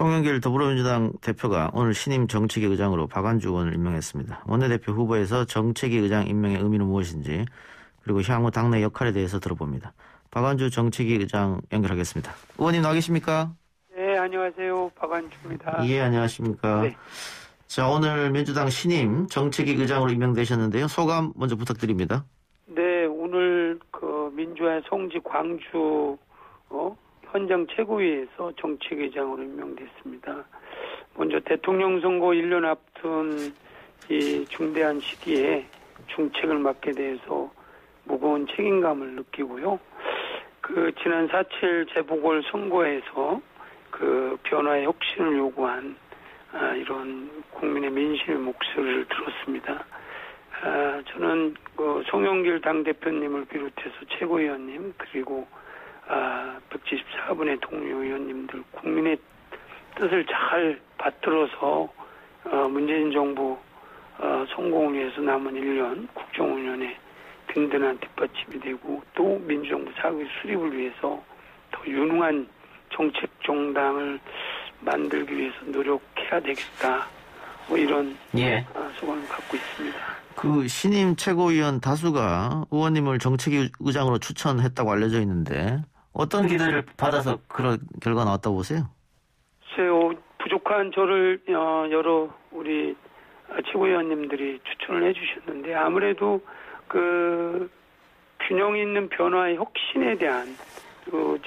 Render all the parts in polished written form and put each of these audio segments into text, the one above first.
송영길 더불어민주당 대표가 오늘 신임 정책위 의장으로 박완주 의원을 임명했습니다. 원내대표 후보에서 정책위 의장 임명의 의미는 무엇인지 그리고 향후 당내 역할에 대해서 들어봅니다. 박완주 정책위 의장 연결하겠습니다. 의원님 나와 계십니까? 네, 안녕하세요. 박완주입니다. 예, 안녕하십니까? 네. 자, 오늘 민주당 신임 정책위 의장으로 임명되셨는데요. 소감 먼저 부탁드립니다. 네, 오늘 민주화 성지 광주 현장 최고위에서 정책위장으로 임명됐습니다. 먼저 대통령 선거 1년 앞둔 이 중대한 시기에 중책을 맡게 돼서 무거운 책임감을 느끼고요. 지난 4.7 재보궐 선거에서 변화의 혁신을 요구한 이런 국민의 민심의 목소리를 들었습니다. 저는 송영길 당대표님을 비롯해서 최고위원님 그리고 174분의 동료 의원님들 국민의 뜻을 잘 받들어서 문재인 정부 성공을 위해서 남은 1년 국정운영에 든든한 뒷받침이 되고 또 민주정부 사기 수립을 위해서 더 유능한 정책 정당을 만들기 위해서 노력해야 되겠다. 이런 소감을 갖고 있습니다. 신임 최고위원 다수가 의원님을 정책위 의장으로 추천했다고 알려져 있는데 어떤 기대를 받아서 그런 결과가 나왔다고 보세요? 글쎄요, 부족한 저를 여러 우리 최고위원님들이 추천을 해주셨는데 아무래도 균형 있는 변화의 혁신에 대한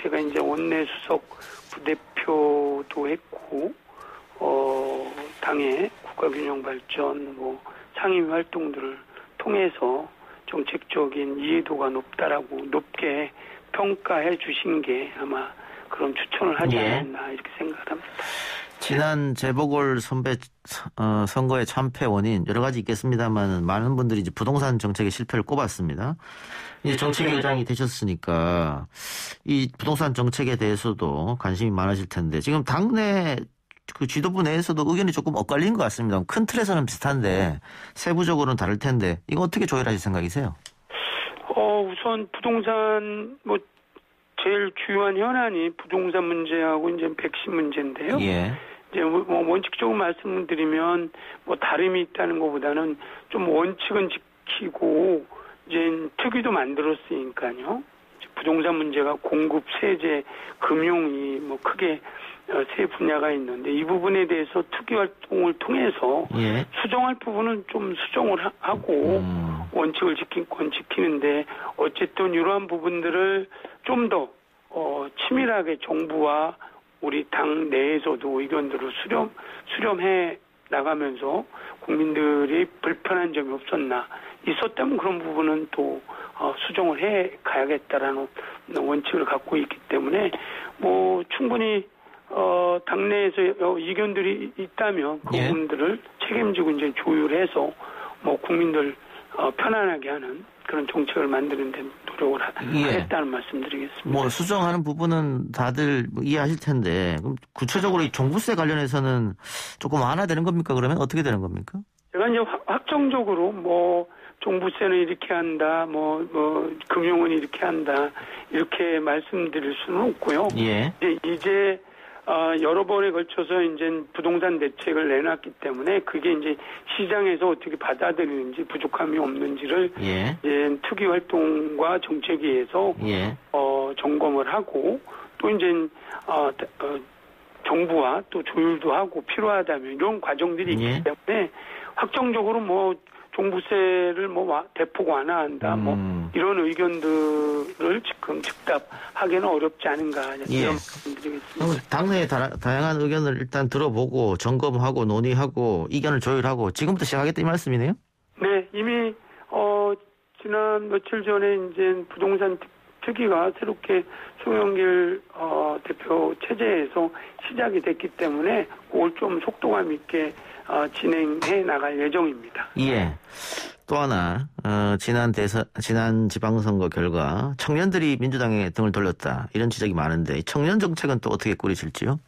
제가 이제 원내 수석 부대표도 했고 당의 국가균형 발전 상임 활동들을 통해서 정책적인 이해도가 높게 평가해 주신 게 아마 그런 추천을 하지 않았나 이렇게 생각을 합니다. 지난 재보궐 선거의 참패 원인 여러 가지 있겠습니다만 많은 분들이 이제 부동산 정책의 실패를 꼽았습니다. 이제 정책위 의장이 되셨으니까 이 부동산 정책에 대해서도 관심이 많으실 텐데 지금 당내 지도부 내에서도 의견이 조금 엇갈린 것 같습니다. 큰 틀에서는 비슷한데 세부적으로는 다를 텐데 이거 어떻게 조율하실 생각이세요? 우선 부동산 제일 주요한 현안이 부동산 문제하고 이제 백신 문제인데요. 이제 원칙적으로 말씀드리면 다름이 있다는 것보다는 좀 원칙은 지키고 이제 특위도 만들었으니까요. 부동산 문제가 공급, 세제, 금융이 크게 세 분야가 있는데 이 부분에 대해서 특위 활동을 통해서 수정할 부분은 좀 수정을 하고 원칙을 지킨 건 지키는데 어쨌든 이러한 부분들을 좀 더 치밀하게 정부와 우리 당 내에서도 의견들을 수렴해 나가면서 국민들이 불편한 점이 있었다면 그런 부분은 또 수정을 해 가야겠다라는 원칙을 갖고 있기 때문에 충분히 당내에서 이견들이 있다면 그 부분들을 책임지고 이제 조율해서 국민들 편안하게 하는 그런 정책을 만드는 데 노력을 하겠다는 말씀드리겠습니다. 수정하는 부분은 다들 이해하실 텐데 그럼 구체적으로 이 종부세 관련해서는 조금 완화되는 겁니까? 그러면 어떻게 되는 겁니까? 제가 이제 확정적으로 종부세는 이렇게 한다, 금융은 이렇게 한다 이렇게 말씀드릴 수는 없고요. 이제 여러 번에 걸쳐서 이제 부동산 대책을 내놨기 때문에 그게 이제 시장에서 어떻게 받아들이는지 부족함이 없는지를 이제 특위 활동과 정책위에서 점검을 하고 또 이제 정부와 또 조율도 하고 필요하다면 이런 과정들이 있기 때문에 확정적으로 종부세를 대폭 완화한다 이런 의견들을 지금 즉답하기는 어렵지 않은가 이런 말씀드리겠습니다. 당내의 다양한 의견을 일단 들어보고 점검하고 논의하고 의견을 조율하고 지금부터 시작하겠다 이 말씀이네요? 네, 이미 지난 며칠 전에 이제 부동산 특위가 새롭게 송영길 대표 체제에서 시작이 됐기 때문에 그걸 좀 속도감 있게 진행해 나갈 예정입니다. 또 하나 지난 지방선거 결과 청년들이 민주당에 등을 돌렸다 이런 지적이 많은데 청년 정책은 또 어떻게 꾸리실지요?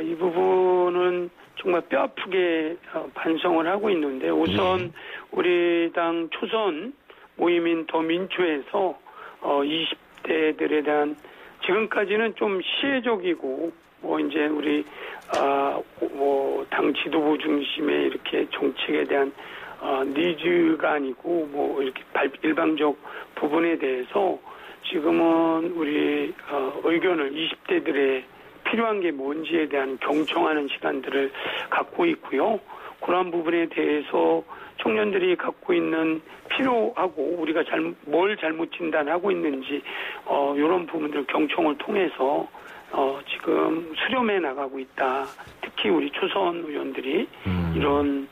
이 부분은 정말 뼈아프게 반성을 하고 있는데 우선 우리 당 초선 모임인 더민주에서 20대들에 대한 지금까지는 좀 시혜적이고 뭐 이제 우리 뭐 당 지도부 중심의 이렇게 정책에 대한 니즈가 아니고 뭐 이렇게 일방적 부분에 대해서 지금은 우리 의견을 20대들의 필요한 게 뭔지에 대한 경청하는 시간들을 갖고 있고요. 그러한 부분에 대해서 청년들이 갖고 있는 필요하고 우리가 뭘 잘못 진단하고 있는지 이런 부분들 경청을 통해서 지금 수렴해 나가고 있다. 특히 우리 초선 의원들이 이런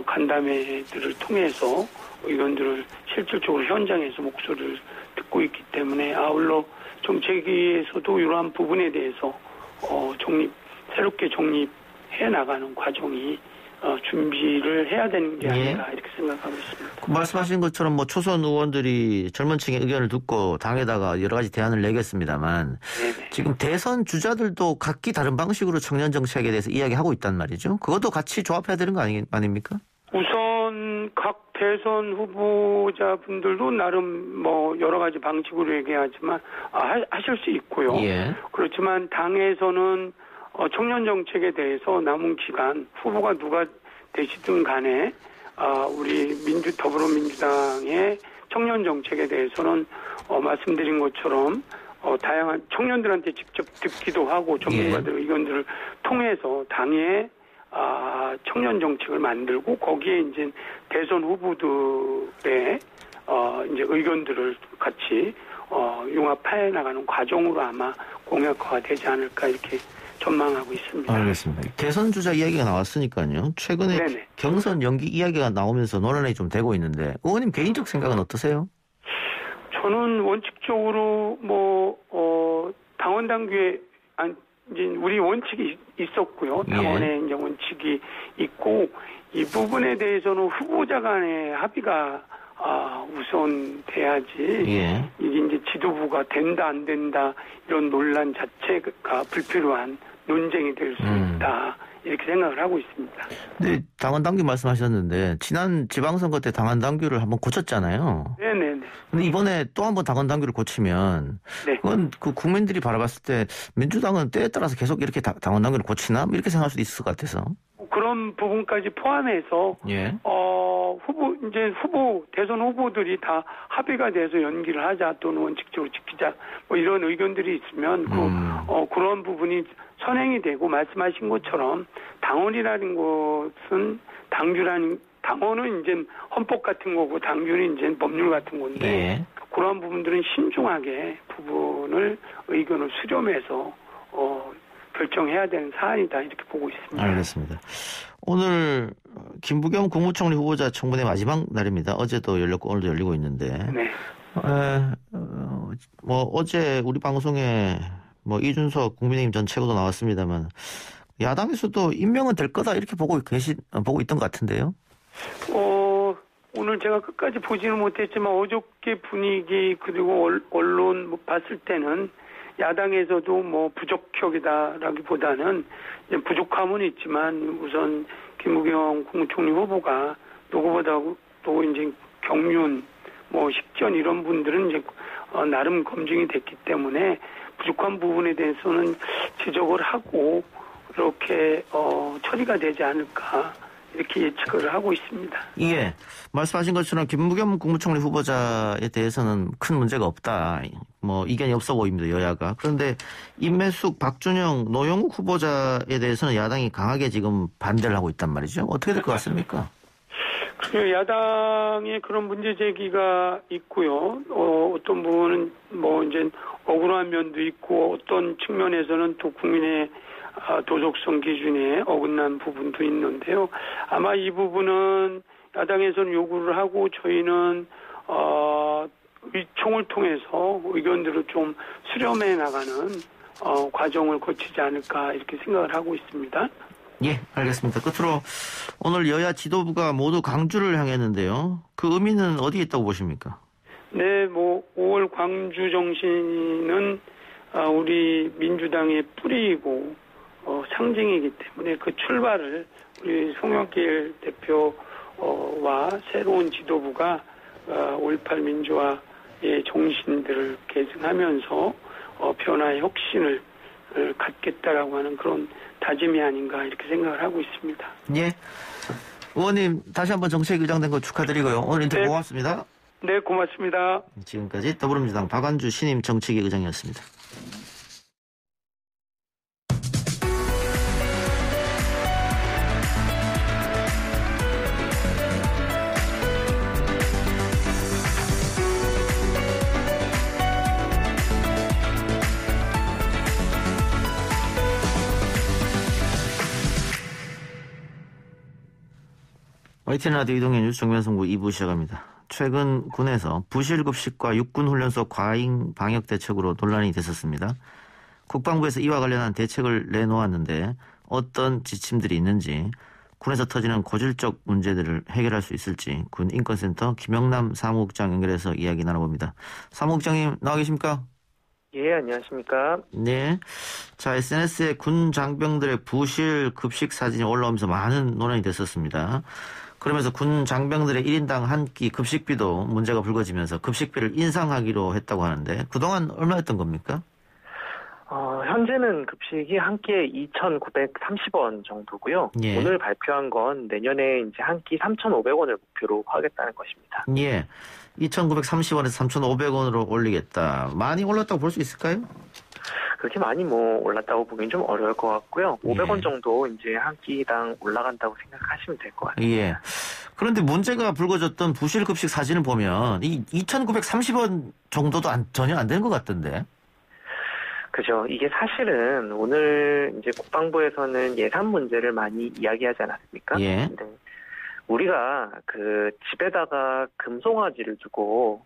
간담회들을 통해서 의원들을 실질적으로 현장에서 목소리를 듣고 있기 때문에 아울러 정책위에서도 이러한 부분에 대해서 새롭게 정립해 나가는 과정이 준비를 해야 되는 게 아닌가 이렇게 생각하고 있습니다. 말씀하신 것처럼 뭐 초선 의원들이 젊은 층의 의견을 듣고 당에다가 여러 가지 대안을 내겠습니다만 네네. 지금 대선 주자들도 각기 다른 방식으로 청년 정책에 대해서 이야기하고 있단 말이죠. 그것도 같이 조합해야 되는 거 아닙니까? 우선 각 대선 후보자분들도 나름 뭐 여러 가지 방식으로 얘기하지만 하실 수 있고요. 예. 그렇지만 당에서는 청년 정책에 대해서 남은 기간 후보가 누가 되시든 간에 우리 더불어민주당의 청년 정책에 대해서는 말씀드린 것처럼 다양한 청년들한테 직접 듣기도 하고 전문가들 의견들을 통해서 당의 청년 정책을 만들고 거기에 이제 대선 후보들의 이제 의견들을 같이 융합해 나가는 과정으로 아마 공약화가 되지 않을까 이렇게 전망하고 있습니다. 알겠습니다. 대선 주자 이야기가 나왔으니까요. 최근에 네네. 경선 연기 이야기가 나오면서 논란이 좀 되고 있는데 의원님 개인적 생각은 어떠세요? 저는 원칙적으로 당원 당규에 이제 우리 원칙이 있었고요. 당원에 이제 원칙이 있고 이 부분에 대해서는 후보자 간의 합의가 우선 돼야지 이게 이제 지도부가 된다 안 된다 이런 논란 자체가 불필요한 논쟁이 될 수 있다 이렇게 생각을 하고 있습니다. 네, 당원 당규 말씀하셨는데 지난 지방선거 때 당원 당규를 한번 고쳤잖아요. 네네네. 근데 이번에 또 한번 당원 당규를 고치면 그건 그 국민들이 바라봤을 때 민주당은 때에 따라서 계속 이렇게 당원 당규를 고치나 이렇게 생각할 수도 있을 것 같아서. 그런 부분까지 포함해서 대선 후보들이 다 합의가 돼서 연기를 하자 또는 원칙적으로 지키자 뭐 이런 의견들이 있으면 그런 부분이 선행이 되고 말씀하신 것처럼 당원이라는 것은 당원은 이제 헌법 같은 거고 당규는 이제 법률 같은 건데 그런 부분들은 신중하게 의견을 수렴해서 결정해야 되는 사안이다 이렇게 보고 있습니다. 알겠습니다. 오늘 김부겸 국무총리 후보자 청문회 마지막 날입니다. 어제도 열렸고 오늘도 열리고 있는데 어제 우리 방송에 이준석 국민의힘 전 최고도 나왔습니다만 야당에서도 임명은 될 거다 이렇게 보고 있던 것 같은데요. 오늘 제가 끝까지 보지는 못했지만 어저께 분위기 그리고 언론 봤을 때는 야당에서도 부적격이다라기보다는 부족함은 있지만 우선 김부겸 국무총리 후보가 누구보다도 이제 경륜, 식전 이런 분들은 이제 나름 검증이 됐기 때문에 부족한 부분에 대해서는 지적을 하고 이렇게 처리가 되지 않을까. 이렇게 예측을 하고 있습니다. 예. 말씀하신 것처럼 김부겸 국무총리 후보자에 대해서는 큰 문제가 없다. 이견이 없어 보입니다. 여야가. 그런데 임매숙, 박준영, 노영욱 후보자에 대해서는 야당이 강하게 지금 반대를 하고 있단 말이죠. 어떻게 될 것 같습니까? 야당의 그런 문제 제기가 있고요. 어떤 부분은 이제 억울한 면도 있고 어떤 측면에서는 또 국민의 도덕성 기준에 어긋난 부분도 있는데요. 아마 이 부분은 야당에서는 요구를 하고 저희는 의총을 통해서 의견들을 좀 수렴해 나가는 과정을 거치지 않을까 이렇게 생각을 하고 있습니다. 예, 알겠습니다. 끝으로 오늘 여야 지도부가 모두 광주를 향했는데요. 그 의미는 어디에 있다고 보십니까? 네, 5월 광주 정신은 우리 민주당의 뿌리이고 상징이기 때문에 그 출발을 우리 송영길 대표와 새로운 지도부가 5.18 민주화의 정신들을 계승하면서 변화의 혁신을 갖겠다라고 하는 그런 다짐이 아닌가 이렇게 생각을 하고 있습니다. 예. 의원님 다시 한번 정책의장 된 거 축하드리고요. 오늘 인터뷰 네. 고맙습니다. 네, 고맙습니다. 지금까지 더불어민주당 박완주 신임 정책위 의장이었습니다. YTN 라디오 이동현 뉴스 정면승부 2부 시작합니다. 최근 군에서 부실급식과 육군훈련소 과잉 방역 대책으로 논란이 됐었습니다. 국방부에서 이와 관련한 대책을 내놓았는데 어떤 지침들이 있는지, 군에서 터지는 고질적 문제들을 해결할 수 있을지 군 인권센터 김영남 사무국장 연결해서 이야기 나눠봅니다. 사무국장님 나와 계십니까? 예, 안녕하십니까? 네. 자, SNS에 군 장병들의 부실 급식 사진이 올라오면서 많은 논란이 됐었습니다. 그러면서 군 장병들의 1인당 한 끼 급식비도 문제가 불거지면서 급식비를 인상하기로 했다고 하는데 그동안 얼마였던 겁니까? 현재는 급식이 한 끼에 2,930원 정도고요. 예. 오늘 발표한 건 내년에 이제 한 끼 3,500원을 목표로 하겠다는 것입니다. 예. 2,930원에서 3,500원으로 올리겠다. 많이 올랐다고 볼 수 있을까요? 그렇게 많이 올랐다고 보기엔 좀 어려울 것 같고요. 500원 정도 이제 한 끼당 올라간다고 생각하시면 될 것 같아요. 예. 그런데 문제가 불거졌던 부실급식 사진을 보면 이 2,930원 정도도 전혀 안 되는 것 같던데. 그죠. 이게 사실은 오늘 이제 국방부에서는 예산 문제를 많이 이야기하지 않았습니까? 예. 네. 우리가 그 집에다가 금송아지를 두고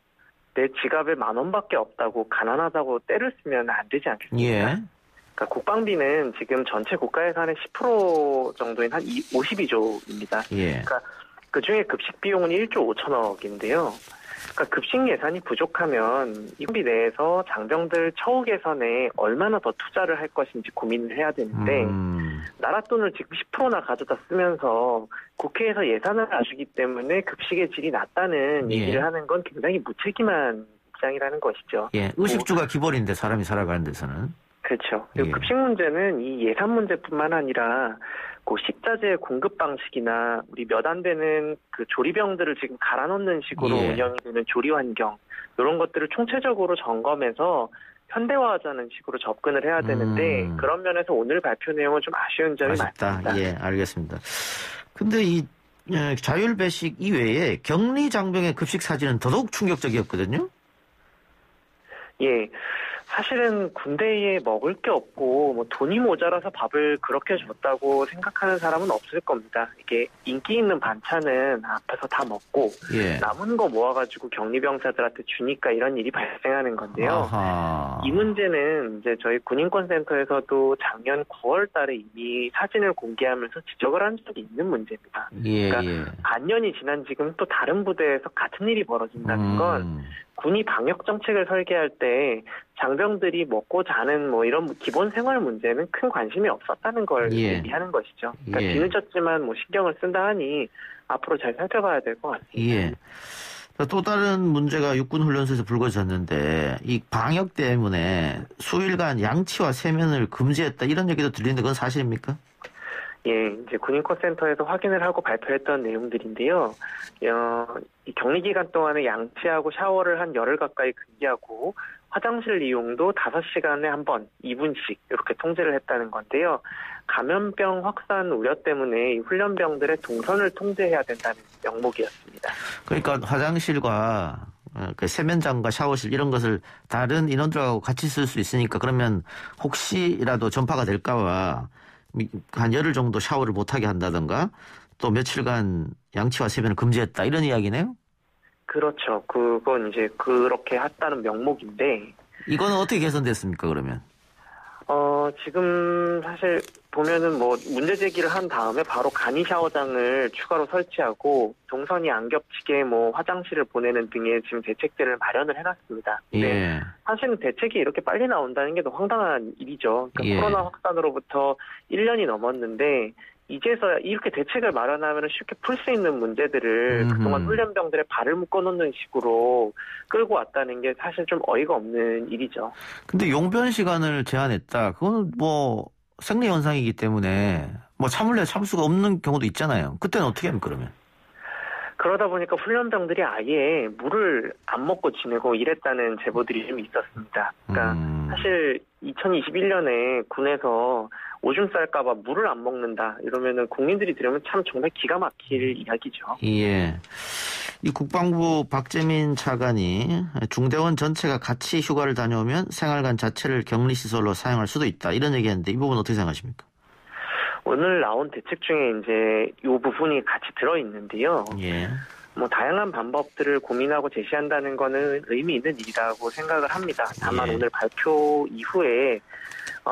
내 지갑에 10,000원밖에 없다고 가난하다고 떼를 쓰면 안 되지 않겠습니까? 예. 그러니까 국방비는 지금 전체 국가 예산의 10% 정도인 한 52조입니다. 예. 그러니까 그 중에 급식 비용은 1조 5천억인데요. 그러니까 급식 예산이 부족하면 이 군비 내에서 장병들 처우 개선에 얼마나 더 투자를 할 것인지 고민을 해야 되는데 나라 돈을 지금 10%나 가져다 쓰면서 국회에서 예산을 안 주기 때문에 급식의 질이 낮다는 예. 얘기를 하는 건 굉장히 무책임한 입장이라는 것이죠. 예. 의식주가 기본인데 사람이 살아가는 데서는. 그렇죠. 그리고 예. 급식 문제는 이 예산 문제뿐만 아니라 그 식자재 공급 방식이나 우리 몇 안 되는 그 조리병들을 지금 갈아놓는 식으로 예. 운영이 되는 조리 환경 이런 것들을 총체적으로 점검해서 현대화하자는 식으로 접근을 해야 되는데 그런 면에서 오늘 발표 내용은 좀 아쉬운 점이 아쉽다. 많습니다. 예, 알겠습니다. 근데 이 자율 배식 이외에 격리 장병의 급식 사진은 더더욱 충격적이었거든요. 예. 사실은 군대에 먹을 게 없고 뭐 돈이 모자라서 밥을 그렇게 줬다고 생각하는 사람은 없을 겁니다. 이게 인기 있는 반찬은 앞에서 다 먹고 예. 남은 거 모아가지고 격리병사들한테 주니까 이런 일이 발생하는 건데요. 아하. 이 문제는 이제 저희 군인권센터에서도 작년 9월 달에 이미 사진을 공개하면서 지적을 한 적이 있는 문제입니다. 예, 그러니까 예. 반년이 지난 지금 또 다른 부대에서 같은 일이 벌어진다는 건 군이 방역 정책을 설계할 때 장병들이 먹고 자는 뭐 이런 기본 생활 문제는 큰 관심이 없었다는 걸 예. 얘기하는 것이죠. 그러니까 예. 뒤늦었지만 뭐 신경을 쓴다 하니 앞으로 잘 살펴봐야 될 것 같습니다. 예. 또 다른 문제가 육군훈련소에서 불거졌는데 이 방역 때문에 수일간 양치와 세면을 금지했다 이런 얘기도 들리는데 그건 사실입니까? 예, 이제 군인권센터에서 확인을 하고 발표했던 내용들인데요. 이 격리 기간 동안에 양치하고 샤워를 한 열흘 가까이 금지하고 화장실 이용도 5시간에 한 번, 2분씩 이렇게 통제를 했다는 건데요. 감염병 확산 우려 때문에 이 훈련병들의 동선을 통제해야 된다는 명목이었습니다. 그러니까 화장실과 그 세면장과 샤워실 이런 것을 다른 인원들하고 같이 쓸 수 있으니까 그러면 혹시라도 전파가 될까봐 한 열흘 정도 샤워를 못하게 한다든가 또 며칠간 양치와 세면을 금지했다 이런 이야기네요? 그렇죠. 그건 이제 그렇게 했다는 명목인데 이거는 어떻게 개선됐습니까 그러면? 지금 사실 보면은 뭐 문제 제기를 한 다음에 바로 간이 샤워장을 추가로 설치하고 동선이 안 겹치게 뭐 화장실을 보내는 등의 지금 대책들을 마련을 해놨습니다. 예. 사실은 대책이 이렇게 빨리 나온다는 게 더 황당한 일이죠. 그러니까 예. 코로나 확산으로부터 1년이 넘었는데 이제서야 이렇게 대책을 마련하면 쉽게 풀 수 있는 문제들을 그동안 훈련병들의 발을 묶어놓는 식으로 끌고 왔다는 게 사실 좀 어이가 없는 일이죠. 근데 용변 시간을 제한했다. 그건 뭐 생리 현상이기 때문에 뭐 참을래 참을 수가 없는 경우도 있잖아요. 그때는 어떻게 합니까, 그러면? 그러다 보니까 훈련병들이 아예 물을 안 먹고 지내고 이랬다는 제보들이 좀 있었습니다. 그러니까 사실 2021년에 군에서 오줌 쌀까봐 물을 안 먹는다 이러면은 국민들이 들으면 참 정말 기가 막힐 이야기죠. 예. 이 국방부 박재민 차관이 중대원 전체가 같이 휴가를 다녀오면 생활관 자체를 격리시설로 사용할 수도 있다 이런 얘기했는데 이 부분 어떻게 생각하십니까? 오늘 나온 대책 중에 이제 이 부분이 같이 들어있는데요. 예. 뭐 다양한 방법들을 고민하고 제시한다는 거는 의미 있는 일이라고 생각을 합니다. 다만 예. 오늘 발표 이후에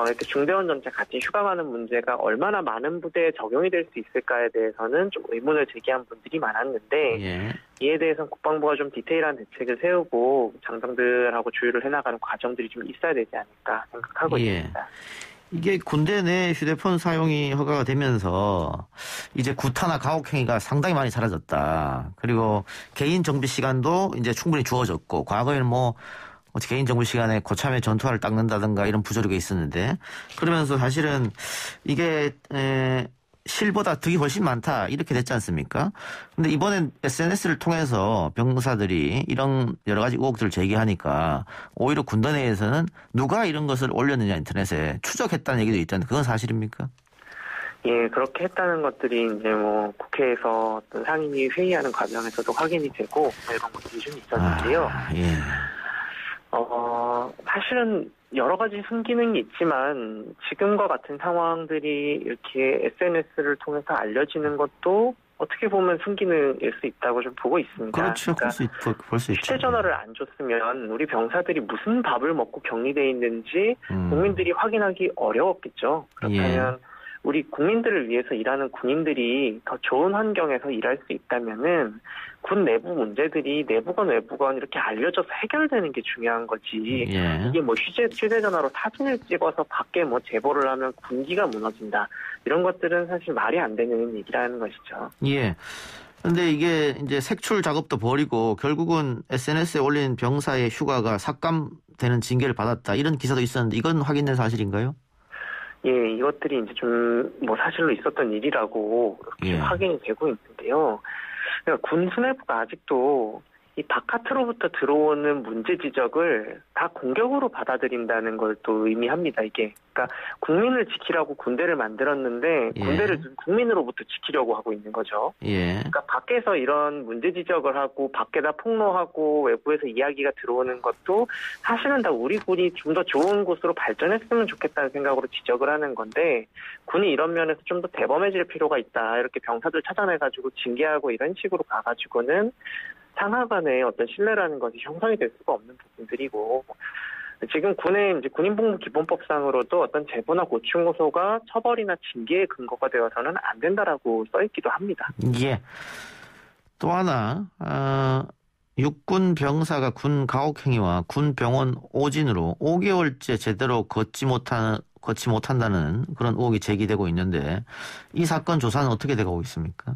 이렇게 중대원 전체 같이 휴가 가는 문제가 얼마나 많은 부대에 적용이 될 수 있을까에 대해서는 좀 의문을 제기한 분들이 많았는데 예. 이에 대해서는 국방부가 좀 디테일한 대책을 세우고 장병들하고 조율을 해나가는 과정들이 좀 있어야 되지 않을까 생각하고 예. 있습니다. 이게 군대 내 휴대폰 사용이 허가가 되면서 이제 구타나 가혹행위가 상당히 많이 사라졌다. 그리고 개인 정비 시간도 이제 충분히 주어졌고 과거에는 뭐 개인 정비 시간에 고참의 전투화를 닦는다든가 이런 부조리가 있었는데 그러면서 사실은 이게 실보다 득이 훨씬 많다 이렇게 됐지 않습니까? 근데 이번엔 SNS를 통해서 병사들이 이런 여러 가지 의혹들을 제기하니까 오히려 군대 내에서는 누가 이런 것을 올렸느냐 인터넷에 추적했다는 얘기도 있던데 그건 사실입니까? 예, 그렇게 했다는 것들이 이제 뭐 국회에서 어떤 상임위 회의하는 과정에서도 확인이 되고 이런 것들이 좀 있었는데요. 예. 사실은 여러 가지 순기능이 있지만 지금과 같은 상황들이 이렇게 SNS를 통해서 알려지는 것도 어떻게 보면 순기능일 수 있다고 좀 보고 있습니다. 그렇죠. 그러니까 볼 수 있죠. 휴대전화를 안 줬으면 우리 병사들이 무슨 밥을 먹고 격리돼 있는지 국민들이 확인하기 어려웠겠죠. 그렇다면 우리 국민들을 위해서 일하는 군인들이 더 좋은 환경에서 일할 수 있다면은 군 내부 문제들이 내부건 외부건 이렇게 알려져서 해결되는 게 중요한 거지. 예. 이게 뭐 휴대전화로 사진을 찍어서 밖에 뭐 제보를 하면 군기가 무너진다. 이런 것들은 사실 말이 안 되는 얘기라는 것이죠. 예. 근데 이게 이제 색출 작업도 벌이고 결국은 SNS에 올린 병사의 휴가가 삭감되는 징계를 받았다. 이런 기사도 있었는데 이건 확인된 사실인가요? 예, 이것들이 이제 좀 뭐 사실로 있었던 일이라고 이렇게 확인이 되고 있는데요. 그러니까 군 수뇌부가 아직도 이 바깥으로부터 들어오는 문제 지적을 다 공격으로 받아들인다는 걸 또 의미합니다, 이게. 그러니까 국민을 지키라고 군대를 만들었는데 군대를 국민으로부터 지키려고 하고 있는 거죠. 예. 그러니까 밖에서 이런 문제 지적을 하고 밖에다 폭로하고 외부에서 이야기가 들어오는 것도 사실은 다 우리 군이 좀 더 좋은 곳으로 발전했으면 좋겠다는 생각으로 지적을 하는 건데 군이 이런 면에서 좀 더 대범해질 필요가 있다. 이렇게 병사들 찾아내가지고 징계하고 이런 식으로 가가지고는 상하 간의 어떤 신뢰라는 것이 형성이 될 수가 없는 부분들이고 지금 군의 이제 군인복무 기본법상으로도 어떤 제보나 고충 고소가 처벌이나 징계의 근거가 되어서는 안 된다라고 써 있기도 합니다. 예. 또 하나 육군 병사가 군 가혹행위와 군 병원 오진으로 5개월째 제대로 걷지 못한다는 그런 의혹이 제기되고 있는데 이 사건 조사는 어떻게 되고 있습니까?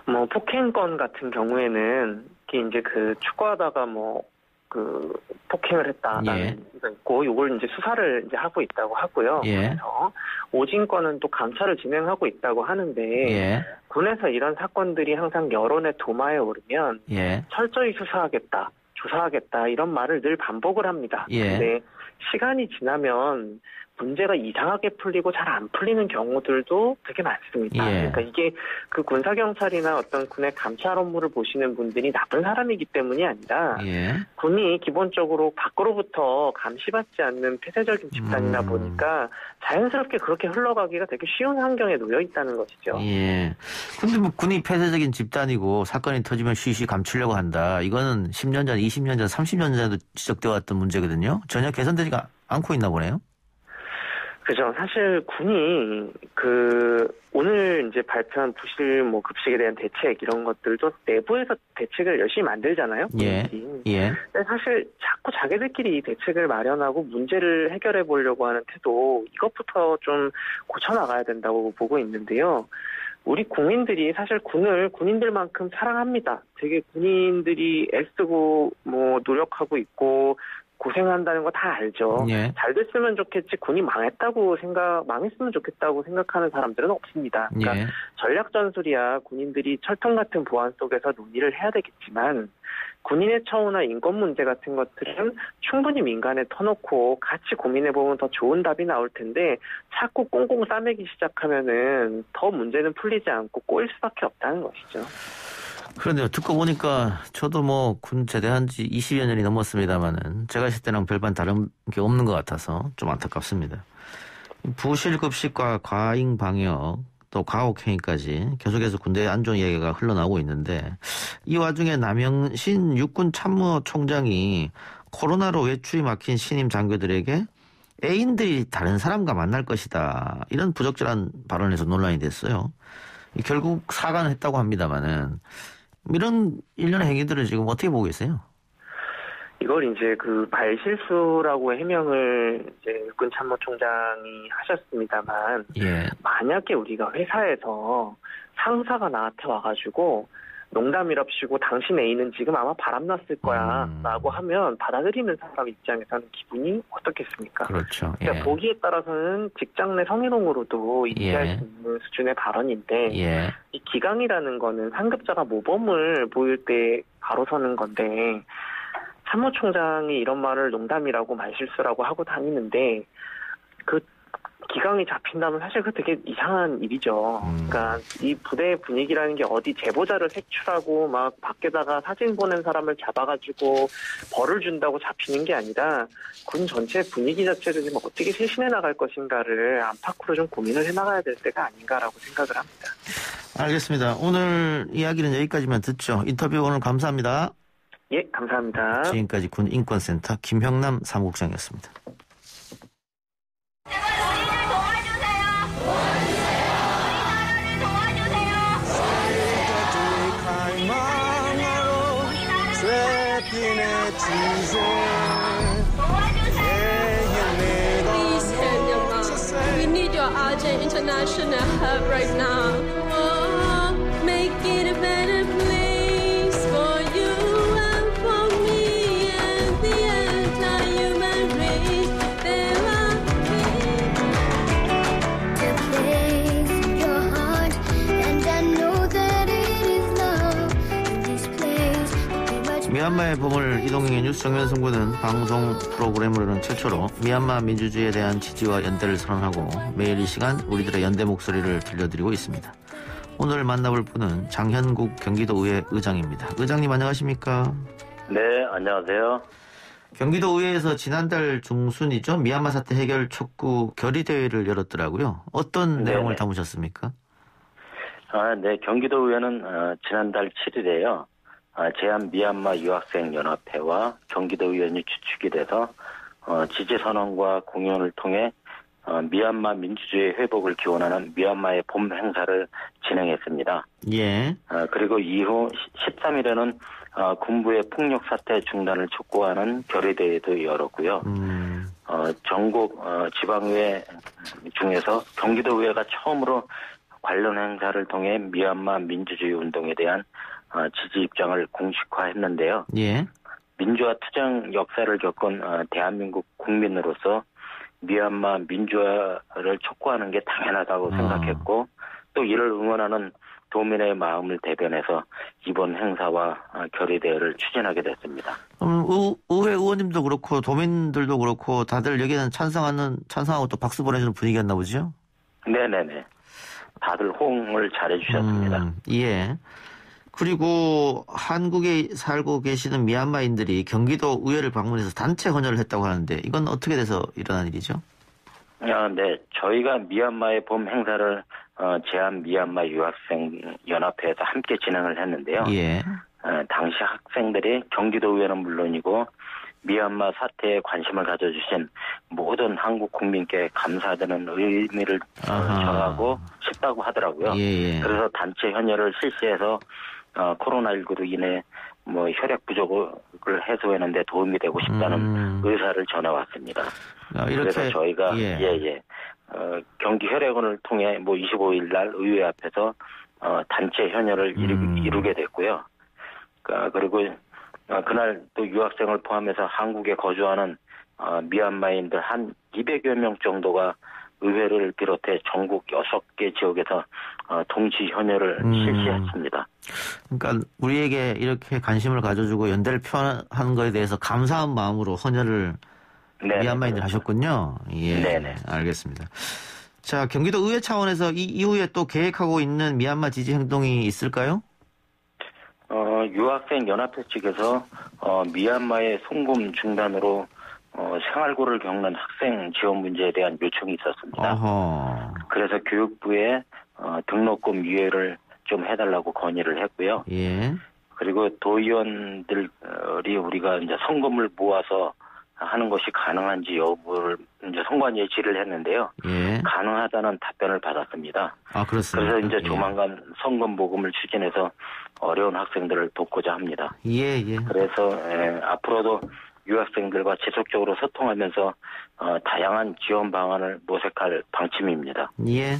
뭐 폭행건 같은 경우에는 이제 그 축구하다가 뭐 그 폭행을 했다라는 얘기가 있고 이걸 이제 수사를 이제 하고 있다고 하고요. 그래서 오진건은 또 감찰을 진행하고 있다고 하는데 군에서 이런 사건들이 항상 여론의 도마에 오르면 철저히 수사하겠다, 조사하겠다 이런 말을 늘 반복을 합니다. 근데 시간이 지나면 문제가 이상하게 풀리고 잘 안 풀리는 경우들도 되게 많습니다. 그러니까 이게 그 군사경찰이나 어떤 군의 감찰 업무를 보시는 분들이 나쁜 사람이기 때문이 아니라 군이 기본적으로 밖으로부터 감시받지 않는 폐쇄적인 집단이다 보니까 자연스럽게 그렇게 흘러가기가 되게 쉬운 환경에 놓여 있다는 것이죠. 근데 뭐 군이 폐쇄적인 집단이고 사건이 터지면 쉬쉬 감추려고 한다. 이거는 10년 전, 20년 전, 30년 전에도 지적되어 왔던 문제거든요. 전혀 개선되지가 않고 있나 보네요. 그죠. 사실 군이 오늘 이제 발표한 부실 급식에 대한 대책 이런 것들도 내부에서 대책을 열심히 만들잖아요. 예. 예. 근데 사실 자꾸 자기들끼리 이 대책을 마련하고 문제를 해결해 보려고 하는 태도 이것부터 좀 고쳐나가야 된다고 보고 있는데요. 우리 국민들이 사실 군을 군인들만큼 사랑합니다. 되게 군인들이 애쓰고 노력하고 있고 고생한다는 거 다 알죠. 예. 잘 됐으면 좋겠지 군이 망했으면 좋겠다고 생각하는 사람들은 없습니다. 그러니까 예. 전략 전술이야 군인들이 철통 같은 보안 속에서 논의를 해야 되겠지만 군인의 처우나 인권 문제 같은 것들은 충분히 민간에 터놓고 같이 고민해보면 더 좋은 답이 나올 텐데 자꾸 꽁꽁 싸매기 시작하면은 더 문제는 풀리지 않고 꼬일 수밖에 없다는 것이죠. 그런데요, 듣고 보니까 저도 군 제대한 지 20여 년이 넘었습니다만은 제가 있을 때랑 별반 다른 게 없는 것 같아서 좀 안타깝습니다. 부실급식과 과잉방역 또 가혹행위까지 계속해서 군대 안전 이야기가 흘러나오고 있는데 이 와중에 남영신 육군참모총장이 코로나로 외출이 막힌 신임 장교들에게 애인들이 다른 사람과 만날 것이다. 이런 부적절한 발언에서 논란이 됐어요. 결국 사과는 했다고 합니다만은 이런 일련의 행위들을 지금 어떻게 보고 계세요? 이걸 이제 말실수라고 해명을 이제 육군 참모총장이 하셨습니다만, 예. 만약에 우리가 회사에서 상사가 나한테 와가지고 농담이랍시고 당신 애인은 지금 아마 바람났을 거야 라고 하면 받아들이는 사람 입장에서는 기분이 어떻겠습니까? 그렇죠. 예. 그러니까 보기에 따라서는 직장 내 성희롱으로도 인지할 수 있는 수준의 발언인데 예. 이 기강이라는 거는 상급자가 모범을 보일 때 바로 서는 건데 참모총장이 이런 말을 농담이라고 말실수라고 하고 다니는데 기강이 잡힌다면 사실 되게 이상한 일이죠. 그러니까 이 부대의 분위기라는 게 어디 제보자를 색출하고 막 밖에다가 사진 보낸 사람을 잡아가지고 벌을 준다고 잡히는 게 아니라 군 전체 분위기 자체를 지금 어떻게 쇄신해 나갈 것인가를 안팎으로 좀 고민을 해나가야 될 때가 아닌가라고 생각을 합니다. 알겠습니다. 오늘 이야기는 여기까지만 듣죠. 인터뷰 오늘 감사합니다. 예, 감사합니다. 지금까지 군인권센터 김형남 사무국장이었습니다. Please help Myanmar. We need your urgent international help right now. Oh, make it a better place for you and for me and the entire human race. There are a place in your heart, and I know that it is love in this place. 미얀마의 보물 이동영의 뉴스 정면승부는 방송 프로그램으로는 최초로 미얀마 민주주의에 대한 지지와 연대를 선언하고 매일 이 시간 우리들의 연대 목소리를 들려드리고 있습니다. 오늘 만나볼 분은 장현국 경기도의회 의장입니다. 의장님 안녕하십니까? 네, 안녕하세요. 경기도의회에서 지난달 중순이죠. 미얀마 사태 해결 촉구 결의대회를 열었더라고요. 어떤 내용을 담으셨습니까? 네, 경기도의회는 지난달 7일에요. 제한 미얀마 유학생 연합회와 경기도의원이 주축이 돼서 지지선언과 공연을 통해 미얀마 민주주의 회복을 기원하는 미얀마의 봄 행사를 진행했습니다. 예. 그리고 이후 13일에는 군부의 폭력 사태 중단을 촉구하는 결의대회도 열었고요. 전국 지방의회 중에서 경기도의회가 처음으로 관련 행사를 통해 미얀마 민주주의 운동에 대한 지지 입장을 공식화했는데요. 예. 민주화 투쟁 역사를 겪은 대한민국 국민으로서 미얀마 민주화를 촉구하는 게 당연하다고 생각했고 또 이를 응원하는 도민의 마음을 대변해서 이번 행사와 결의대회를 추진하게 됐습니다. 의회 의원님도 그렇고 도민들도 그렇고 다들 여기는 찬성하고 또 박수 보내주는 분위기였나 보죠? 네네네. 다들 호응을 잘해주셨습니다. 예. 그리고 한국에 살고 계시는 미얀마인들이 경기도 의회를 방문해서 단체 헌혈을 했다고 하는데 이건 어떻게 돼서 일어난 일이죠? 네. 저희가 미얀마의 봄 행사를 제한 미얀마 유학생 연합회에서 함께 진행을 했는데요. 예. 당시 학생들이 경기도 의회는 물론이고 미얀마 사태에 관심을 가져주신 모든 한국 국민께 감사드리는 의미를 전하고 싶다고 하더라고요. 예. 그래서 단체 헌혈을 실시해서 코로나19로 인해 혈액 부족을 해소하는 데 도움이 되고 싶다는 의사를 전해왔습니다. 이렇게, 그래서 저희가 경기 혈액원을 통해 25일 날 의회 앞에서 단체 헌혈을 이루게 됐고요. 그리고 그날 또 유학생을 포함해서 한국에 거주하는 미얀마인들 한 200여 명 정도가 의회를 비롯해 전국 6개 지역에서 동시 헌혈을 실시했습니다. 그러니까 우리에게 이렇게 관심을 가져주고 연대를 표현한 것에 대해서 감사한 마음으로 헌혈을 미얀마인들 하셨군요. 예, 네네. 알겠습니다. 자, 경기도 의회 차원에서 이 이후에 또 계획하고 있는 미얀마 지지 행동이 있을까요? 유학생 연합회 측에서 미얀마의 송금 중단으로 생활고를 겪는 학생 지원 문제에 대한 요청이 있었습니다. 그래서 교육부에 등록금 유예를 좀 해달라고 건의를 했고요. 예. 그리고 도의원들이 우리가 이제 성금을 모아서 하는 것이 가능한지 여부를 이제 선관위에 질의를 했는데요. 예. 가능하다는 답변을 받았습니다. 그렇습니다. 그래서 이제 조만간 성금 모금을 추진해서 어려운 학생들을 돕고자 합니다. 예. 그래서 앞으로도 유학생들과 지속적으로 소통하면서 다양한 지원 방안을 모색할 방침입니다. 예.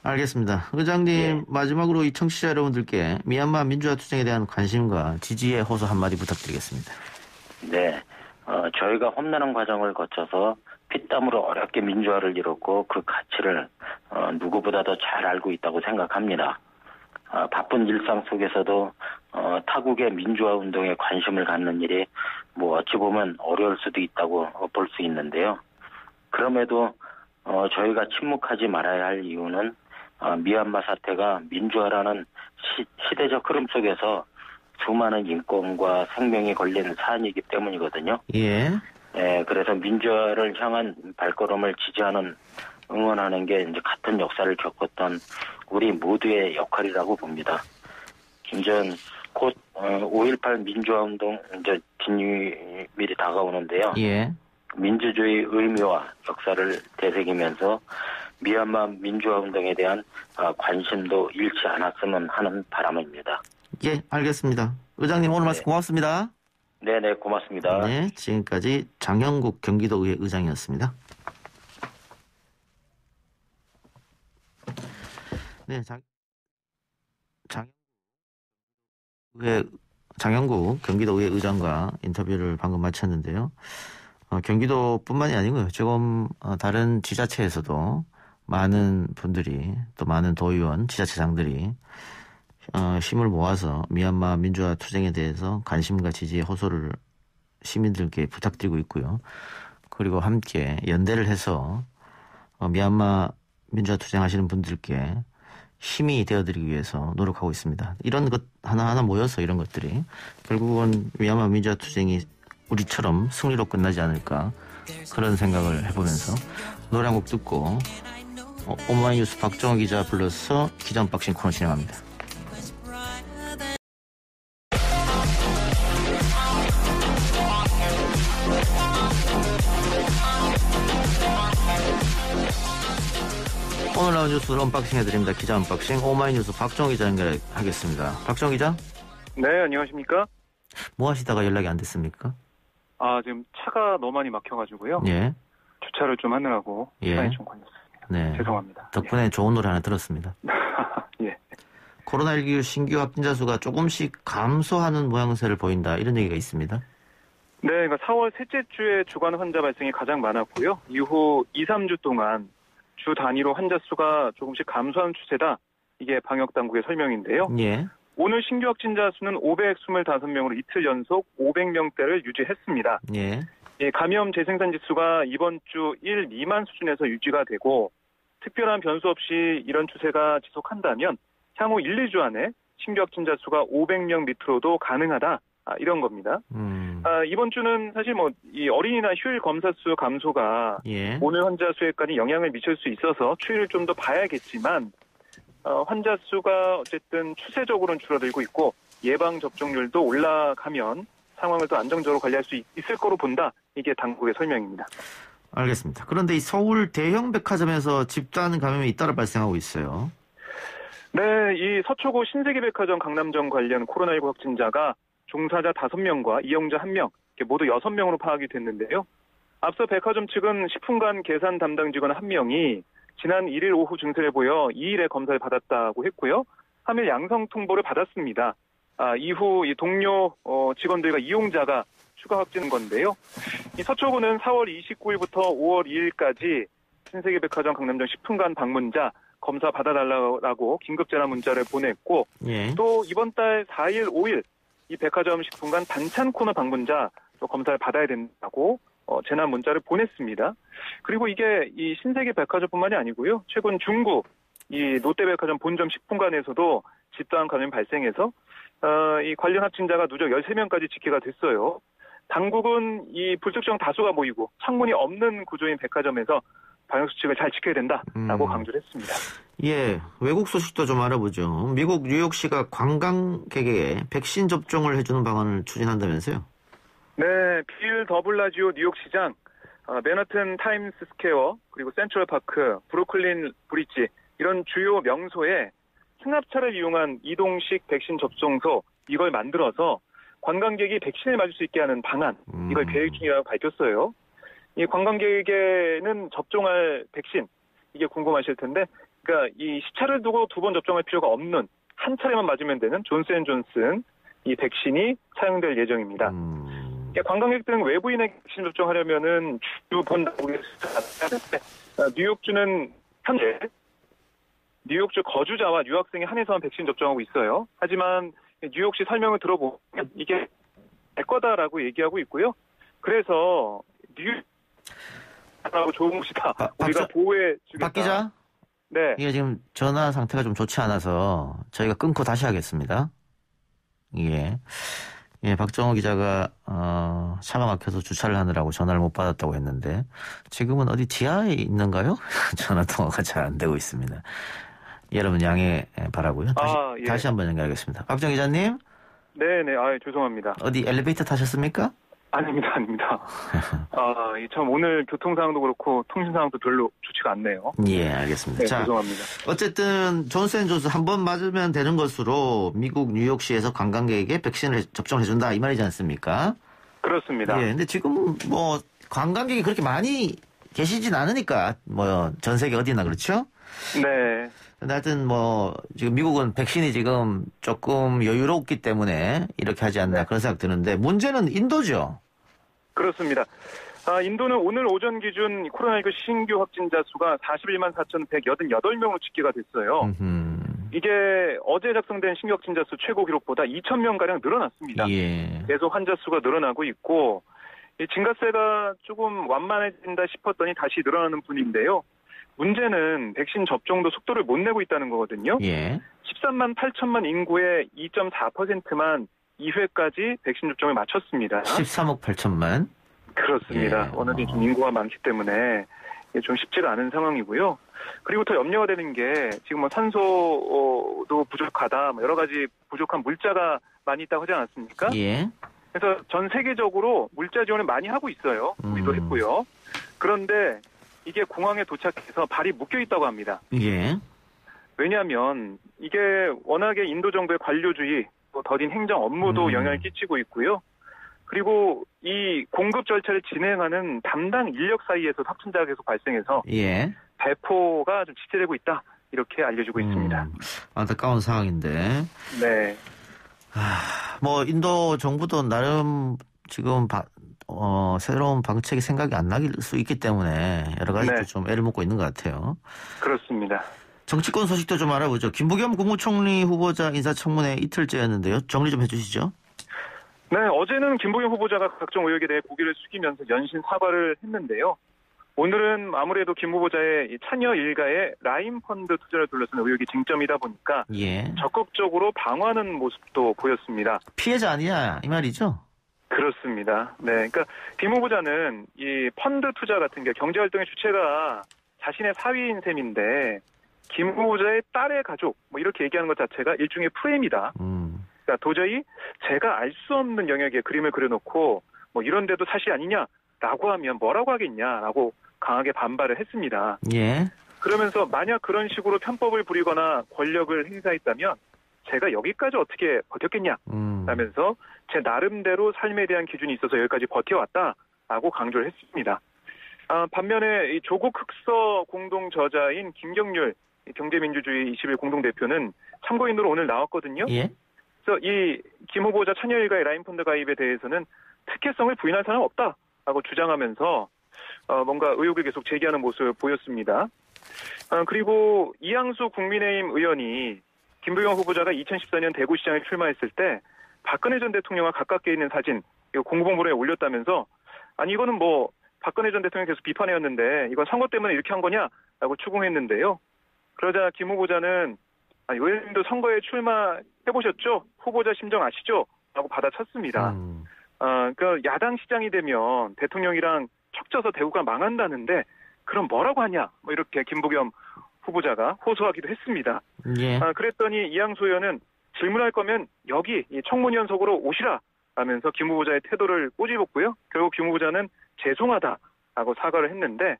알겠습니다. 의장님, 마지막으로 이 청취자 여러분들께 미얀마 민주화 투쟁에 대한 관심과 지지의 호소 한마디 부탁드리겠습니다. 네. 저희가 험난한 과정을 거쳐서 피땀으로 어렵게 민주화를 이뤘고 그 가치를 누구보다도 잘 알고 있다고 생각합니다. 바쁜 일상 속에서도 타국의 민주화 운동에 관심을 갖는 일이 어찌 보면 어려울 수도 있다고 볼 수 있는데요. 그럼에도 저희가 침묵하지 말아야 할 이유는 미얀마 사태가 민주화라는 시대적 흐름 속에서 수많은 인권과 생명이 걸린 사안이기 때문이거든요. 예. 그래서 민주화를 향한 발걸음을 지지하는, 응원하는 게 이제 같은 역사를 겪었던 우리 모두의 역할이라고 봅니다. 이제 곧 5.18 민주화 운동 이제 기념일이 다가오는데요. 예. 민주주의 의미와 역사를 되새기면서 미얀마 민주화 운동에 대한 관심도 잃지 않았으면 하는 바람입니다. 예, 알겠습니다. 의장님 오늘 말씀 고맙습니다. 네네, 고맙습니다. 네, 지금까지 장영국 경기도의회 의장이었습니다. 네, 장영국 경기도의회 의장과 인터뷰를 방금 마쳤는데요. 경기도뿐만이 아니고요. 지금 다른 지자체에서도 많은 분들이, 또 많은 도의원, 지자체장들이 힘을 모아서 미얀마 민주화 투쟁에 대해서 관심과 지지의 호소를 시민들께 부탁드리고 있고요. 그리고 함께 연대를 해서 미얀마 민주화 투쟁하시는 분들께 힘이 되어드리기 위해서 노력하고 있습니다. 이런 것 하나하나 모여서 이런 것들이 결국은 미얀마 민주화 투쟁이 우리처럼 승리로 끝나지 않을까, 그런 생각을 해보면서 노래 한 곡 듣고 오마이뉴스 박정호 기자 불러서 기자 언박싱 코너 진행합니다. 오늘 나온 뉴스를 언박싱 해드립니다. 기자 언박싱 오마이뉴스 박정호 기자 연결하겠습니다. 박정호 기자. 네, 안녕하십니까? 뭐 하시다가 연락이 안 됐습니까? 지금 차가 너무 많이 막혀가지고요. 예. 주차를 좀 하느라고 시간이 좀 걸렸습니다. 네. 죄송합니다. 덕분에 좋은 노래 하나 들었습니다. 예. 코로나19 신규 확진자 수가 조금씩 감소하는 모양새를 보인다, 이런 얘기가 있습니다. 네, 그러니까 4월 셋째 주에 주간 환자 발생이 가장 많았고요. 이후 2, 3주 동안 주 단위로 환자 수가 조금씩 감소하는 추세다. 이게 방역당국의 설명인데요. 예. 오늘 신규 확진자 수는 525명으로 이틀 연속 500명대를 유지했습니다. 예. 감염 재생산 지수가 이번 주 1 미만 수준에서 유지가 되고 특별한 변수 없이 이런 추세가 지속한다면 향후 1, 2주 안에 신규 확진자 수가 500명 밑으로도 가능하다. 이런 겁니다. 이번 주는 사실 이 어린이나 휴일 검사 수 감소가 오늘 환자 수에까지 영향을 미칠 수 있어서 추이를 좀 더 봐야겠지만 환자 수가 어쨌든 추세적으로는 줄어들고 있고 예방 접종률도 올라가면 상황을 더 안정적으로 관리할 수 있을 거로 본다. 이게 당국의 설명입니다. 알겠습니다. 그런데 이 서울 대형 백화점에서 집단 감염이 잇따라 발생하고 있어요. 네, 이 서초구 신세계백화점 강남점 관련 코로나19 확진자가 종사자 5명과 이용자 1명, 모두 6명으로 파악이 됐는데요. 앞서 백화점 측은 식품관 계산 담당 직원 1명이 지난 1일 오후 증세를 보여 2일에 검사를 받았다고 했고요. 3일 양성 통보를 받았습니다. 이후 이 동료 직원들과 이용자가 추가 확진한 건데요. 이 서초구는 4월 29일부터 5월 2일까지 신세계백화점 강남점 식품관 방문자 검사 받아달라고 긴급전화 문자를 보냈고 예. 또 이번 달 4일, 5일 이 백화점 식품관 반찬 코너 방문자 또 검사를 받아야 된다고 재난 문자를 보냈습니다. 그리고 이게 이 신세계백화점뿐만이 아니고요. 최근 중구 이 롯데백화점 본점 식품관에서도 집단 감염 발생해서 이 관련 확진자가 누적 13명까지 집계가 됐어요. 당국은 이 불특정 다수가 모이고 창문이 없는 구조인 백화점에서 방역수칙을 잘 지켜야 된다라고 강조를 했습니다. 예, 외국 소식도 좀 알아보죠. 미국 뉴욕시가 관광객에게 백신 접종을 해주는 방안을 추진한다면서요? 네, 빌 더블라지오 뉴욕시장, 맨하튼 타임스 스퀘어, 그리고 센트럴파크, 브루클린 브릿지 이런 주요 명소에 승합차를 이용한 이동식 백신 접종소 이걸 만들어서 관광객이 백신을 맞을 수 있게 하는 방안 이걸 계획 중이라고 밝혔어요. 이 관광객에게는 접종할 백신 이게 궁금하실 텐데, 그러니까 이 시차를 두고 2번 접종할 필요가 없는 한 차례만 맞으면 되는 존슨앤존슨 이 백신이 사용될 예정입니다. 그러니까 관광객들은 외부인에게 백신 접종하려면은 주 본국에서 뉴욕주는 현재 뉴욕주 거주자와 유학생이 한해서만 백신 접종하고 있어요. 하지만 뉴욕시 설명을 들어보면 이게 될 거다라고 얘기하고 있고요. 그래서 뉴욕하고 좋은 곳이다. 우리가 보호해 주겠다. 박 기자? 네. 이게 지금 전화 상태가 좀 좋지 않아서 저희가 끊고 다시 하겠습니다. 예, 박정호 기자가 차가 막혀서 주차를 하느라고 전화를 못 받았다고 했는데 지금은 어디 지하에 있는가요? 전화 통화가 잘 안 되고 있습니다. 여러분 양해 바라고요. 다시 한번 연결하겠습니다. 박정호 기자님. 네네. 죄송합니다. 어디 엘리베이터 타셨습니까? 아닙니다. 참 오늘 교통 상황도 그렇고 통신 상황도 별로 좋지가 않네요. 예, 알겠습니다. 네, 자, 죄송합니다. 어쨌든 존슨앤존슨 한 번 맞으면 되는 것으로 미국 뉴욕시에서 관광객에게 백신을 접종해 준다 이 말이지 않습니까? 그렇습니다. 예, 근데 지금 뭐 관광객이 그렇게 많이 계시진 않으니까 뭐 전 세계 어디나 그렇죠? 네. 근데 하여튼 뭐 지금 미국은 백신이 지금 조금 여유롭기 때문에 이렇게 하지 않나 그런 생각 드는데 문제는 인도죠. 그렇습니다. 인도는 오늘 오전 기준 코로나19 신규 확진자 수가 41만 4,188명으로 집계가 됐어요. 이게 어제 작성된 신규 확진자 수 최고 기록보다 2,000명가량 늘어났습니다. 예. 계속 환자 수가 늘어나고 있고 이 증가세가 조금 완만해진다 싶었더니 다시 늘어나는 분인데요. 문제는 백신 접종도 속도를 못 내고 있다는 거거든요. 예. 13만 8천만 인구의 2.4%만 2회까지 백신 접종을 마쳤습니다. 13억 8천만. 그렇습니다. 예. 워낙에 좀 인구가 많기 때문에 좀 쉽지가 않은 상황이고요. 그리고 더 염려가 되는 게 지금 뭐 산소도 부족하다, 여러 가지 부족한 물자가 많이 있다고 하지 않았습니까? 예. 그래서 전 세계적으로 물자 지원을 많이 하고 있어요. 우리도 했고요. 그런데 이게 공항에 도착해서 발이 묶여 있다고 합니다. 예. 왜냐하면 이게 워낙에 인도 정부의 관료주의, 또 더딘 행정 업무도 영향을 끼치고 있고요. 그리고 이 공급 절차를 진행하는 담당 인력 사이에서 확진자가 계속 발생해서 예. 배포가 좀 지체되고 있다. 이렇게 알려지고 있습니다. 안타까운 상황인데. 네. 뭐 인도 정부도 나름 지금 새로운 방책이 생각이 안 나길 수 있기 때문에 여러 가지 좀 애를 먹고 있는 것 같아요. 그렇습니다. 정치권 소식도 좀 알아보죠. 김부겸 국무총리 후보자 인사청문회 이틀째였는데요. 정리 좀 해주시죠. 네, 어제는 김부겸 후보자가 각종 의혹에 대해 고개를 숙이면서 연신 사과를 했는데요. 오늘은 아무래도 김 후보자의 차녀 일가의 라임 펀드 투자를 둘러싼 의혹이 쟁점이다 보니까 적극적으로 방어하는 모습도 보였습니다. 피해자 아니냐 이 말이죠? 그렇습니다. 네, 그러니까 김 후보자는 이 펀드 투자 같은 게 경제 활동의 주체가 자신의 사위인 셈인데 김 후보자의 딸의 가족 뭐 이렇게 얘기하는 것 자체가 일종의 프레임이다. 그러니까 도저히 제가 알 수 없는 영역에 그림을 그려놓고 뭐 이런데도 사실 아니냐라고 하면 뭐라고 하겠냐라고 강하게 반발을 했습니다. 예. 그러면서 만약 그런 식으로 편법을 부리거나 권력을 행사했다면 제가 여기까지 어떻게 버텼겠냐 라면서 제 나름대로 삶에 대한 기준이 있어서 여기까지 버텨왔다라고 강조를 했습니다. 반면에 이 조국 흑서 공동 저자인 김경률 경제민주주의 21 공동대표는 참고인으로 오늘 나왔거든요. 예. 그래서 이 김 후보자 차녀 일가의 라인펀드 가입에 대해서는 특혜성을 부인할 사람은 없다라고 주장하면서 뭔가 의혹을 계속 제기하는 모습을 보였습니다. 그리고 이양수 국민의힘 의원이 김부겸 후보자가 2014년 대구시장에 출마했을 때 박근혜 전 대통령과 가깝게 있는 사진 이거 공보물에 올렸다면서 아니 이거는 뭐 박근혜 전 대통령 계속 비판해왔는데 이건 선거 때문에 이렇게 한 거냐라고 추궁했는데요. 그러자 김 후보자는 아니 의원님도 선거에 출마해보셨죠? 후보자 심정 아시죠? 라고 받아쳤습니다. 그러니까 야당 시장이 되면 대통령이랑 척져서 대구가 망한다는데 그럼 뭐라고 하냐? 뭐 이렇게 김부겸 후보자가 호소하기도 했습니다. 예. 그랬더니 이양수 의원은 질문할 거면 여기 이 청문위원석으로 오시라 하면서 김 후보자의 태도를 꼬집었고요. 결국 김 후보자는 죄송하다라고 사과를 했는데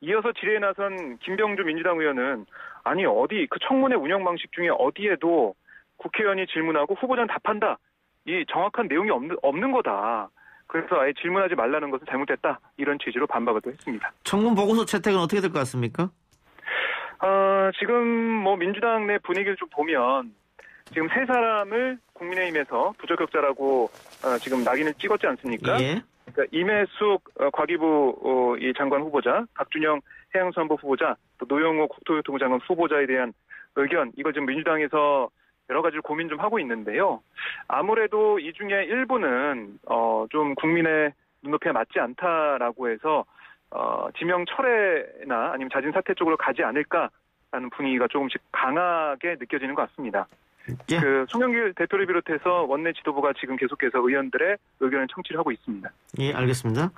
이어서 질의에 나선 김병주 민주당 의원은 아니 어디 그 청문회 운영 방식 중에 어디에도 국회의원이 질문하고 후보자는 답한다. 이 정확한 내용이 없는 거다. 그래서 아예 질문하지 말라는 것은 잘못됐다. 이런 취지로 반박을 또 했습니다. 청문 보고서 채택은 어떻게 될 것 같습니까? 지금 뭐 민주당 내 분위기를 좀 보면 지금 세 사람을 국민의힘에서 부적격자라고 지금 낙인을 찍었지 않습니까? 예. 그러니까 임혜숙 과기부 이 장관 후보자, 박준영 해양수산부 후보자, 또 노영호 국토교통부 장관 후보자에 대한 의견 이거 지금 민주당에서 여러 가지를 고민 좀 하고 있는데요. 아무래도 이 중에 일부는 좀 국민의 눈높이에 맞지 않다라고 해서 지명 철회나 아니면 자진 사퇴 쪽으로 가지 않을까라는 분위기가 조금씩 강하게 느껴지는 것 같습니다. 예. 그 송영길 대표를 비롯해서 원내 지도부가 지금 계속해서 의원들의 의견을 청취를 하고 있습니다. 예, 알겠습니다.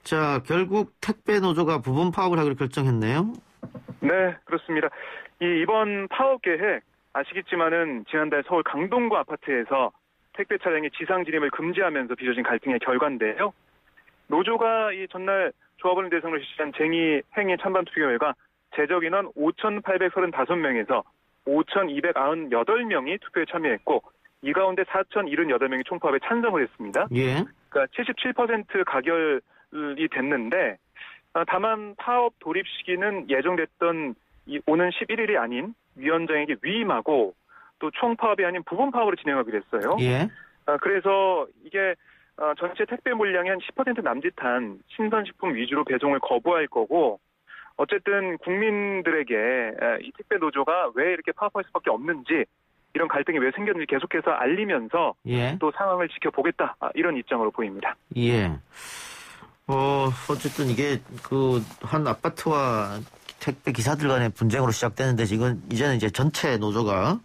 자, 결국 택배 노조가 부분 파업을 하기로 결정했네요. 네, 그렇습니다. 이번 파업 계획 아시겠지만은 지난달 서울 강동구 아파트에서 택배 차량의 지상 진입을 금지하면서 빚어진 갈등의 결과인데요. 노조가 이 전날 조합원을 대상으로 실시한 쟁의 행위 찬반 투표 결과 제적 인원 5,835명에서 5,298명이 투표에 참여했고 이 가운데 4,078명이 총파업에 찬성을 했습니다. 예. 그러니까 77% 가결이 됐는데 다만 파업 돌입 시기는 예정됐던 오는 11일이 아닌 위원장에게 위임하고 또 총파업이 아닌 부분 파업으로 진행하기로 했어요. 예. 그래서 이게 전체 택배 물량의 한 10% 남짓한 신선식품 위주로 배송을 거부할 거고 어쨌든 국민들에게 이 택배 노조가 왜 이렇게 파업할 수밖에 없는지 이런 갈등이 왜 생겼는지 계속해서 알리면서 예. 또 상황을 지켜보겠다 이런 입장으로 보입니다. 예. 어쨌든 이게 한 아파트와 택배 기사들 간의 분쟁으로 시작되는데 이제는 이제 전체 노조가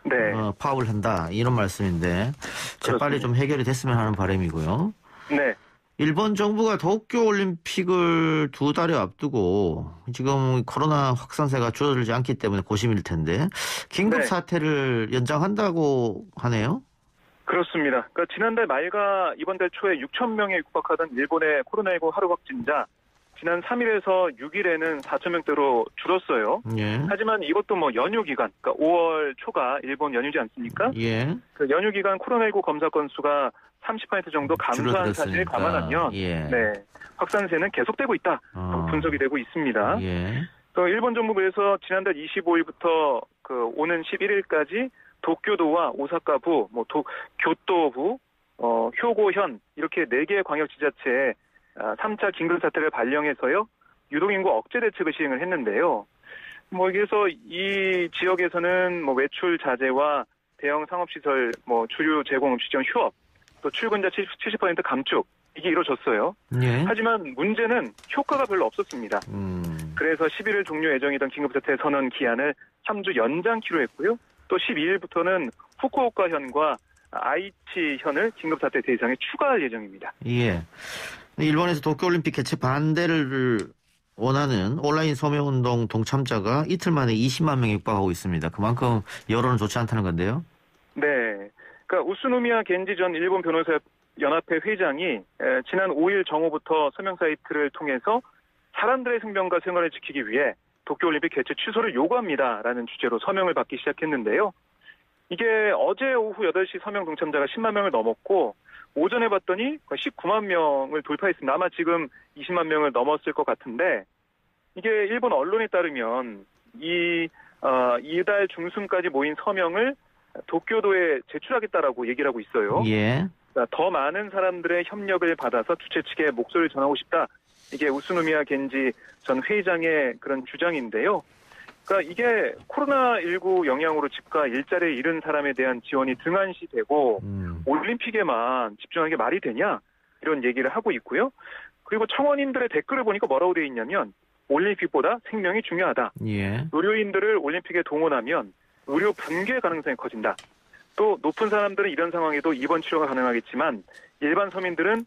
네. 파업을 한다 이런 말씀인데 재빨리 좀 해결이 됐으면 하는 바람이고요. 네. 일본 정부가 도쿄올림픽을 2달여 앞두고 지금 코로나 확산세가 줄어들지 않기 때문에 고심일 텐데 긴급 사태를 연장한다고 하네요. 그렇습니다. 그러니까 지난달 말과 이번 달 초에 6,000명에 육박하던 일본의 코로나19 하루 확진자 지난 3일에서 6일에는 4,000명대로 줄었어요. 예. 하지만 이것도 뭐 연휴 기간, 그러니까 5월 초가 일본 연휴지 않습니까? 예. 그 연휴 기간 코로나19 검사 건수가 30% 정도 감소한 사실을 감안하면 네, 확산세는 계속되고 있다. 분석이 되고 있습니다. 예. 또 일본 정부에서 지난달 25일부터 오는 11일까지 도쿄도와 오사카부, 교토부, 효고현 이렇게 4개의 광역지자체에 3차 긴급사태를 발령해서요. 유동인구 억제 대책을 시행을 했는데요. 그래서 이 지역에서는 외출 자제와 대형 상업시설, 주류 제공 지정 휴업, 또 출근자 70% 감축 이게 이루어졌어요. 예. 하지만 문제는 효과가 별로 없었습니다. 그래서 11일 종료 예정이던 긴급사태 선언 기한을 3주 연장키로 했고요. 또 12일부터는 후쿠오카현과 아이치현을 긴급사태 대상에 추가할 예정입니다. 예. 일본에서 도쿄올림픽 개최 반대를 원하는 온라인 서명운동 동참자가 이틀 만에 20만 명에 육박하고 있습니다. 그만큼 여론은 좋지 않다는 건데요. 네. 그러니까 우스노미야 겐지 전 일본 변호사 연합회 회장이 지난 5일 정오부터 서명 사이트를 통해서 사람들의 생명과 생활을 지키기 위해 도쿄올림픽 개최 취소를 요구합니다라는 주제로 서명을 받기 시작했는데요. 이게 어제 오후 8시 서명 동참자가 10만 명을 넘었고 오전에 봤더니 19만 명을 돌파했습니다. 아마 지금 20만 명을 넘었을 것 같은데 이게 일본 언론에 따르면 이달 중순까지 모인 서명을 도쿄도에 제출하겠다라고 얘기를 하고 있어요. 예. 그러니까 더 많은 사람들의 협력을 받아서 주최 측에 목소리를 전하고 싶다. 이게 우스노미야 겐지 전 회장의 그런 주장인데요. 그러니까 이게 코로나19 영향으로 집과 일자리를 잃은 사람에 대한 지원이 등한시되고 올림픽에만 집중하는 게 말이 되냐 이런 얘기를 하고 있고요. 그리고 청원인들의 댓글을 보니까 뭐라고 되어 있냐면 올림픽보다 생명이 중요하다. 예. 의료인들을 올림픽에 동원하면 의료 붕괴 가능성이 커진다. 또 높은 사람들은 이런 상황에도 입원 치료가 가능하겠지만 일반 서민들은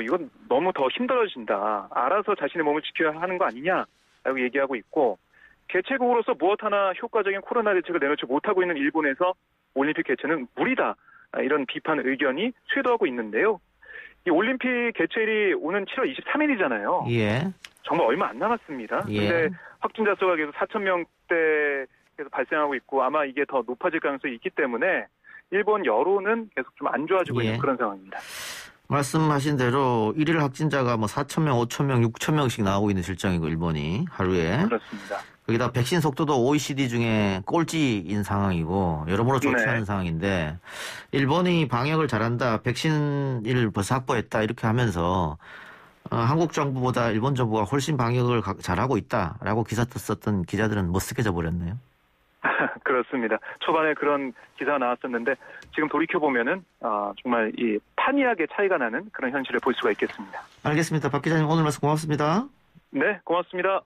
이건 너무 더 힘들어진다. 알아서 자신의 몸을 지켜야 하는 거 아니냐라고 얘기하고 있고 개최국으로서 무엇 하나 효과적인 코로나 대책을 내놓지 못하고 있는 일본에서 올림픽 개최는 무리다. 이런 비판 의견이 쇄도하고 있는데요. 이 올림픽 개최일이 오는 7월 23일이잖아요. 예. 정말 얼마 안 남았습니다. 예. 근데 확진자 수가 계속 4,000명대 계속 발생하고 있고 아마 이게 더 높아질 가능성이 있기 때문에 일본 여론은 계속 좀 안 좋아지고 예. 있는 그런 상황입니다. 말씀하신 대로 일일 확진자가 4,000명, 5,000명, 6,000명씩 나오고 있는 실정이고 일본이 하루에. 그렇습니다. 거기다 백신 속도도 OECD 중에 꼴찌인 상황이고 여러모로 좋지 네. 않은 상황인데 일본이 방역을 잘한다, 백신을 벌써 확보했다 이렇게 하면서 한국 정부보다 일본 정부가 훨씬 방역을 잘하고 있다라고 기사 썼던 기자들은 머쓱해져 버렸네요. 그렇습니다. 초반에 그런 기사가 나왔었는데 지금 돌이켜보면은 정말 이 판이하게 차이가 나는 그런 현실을 볼 수가 있겠습니다. 알겠습니다. 박 기자님 오늘 말씀 고맙습니다. 네, 고맙습니다.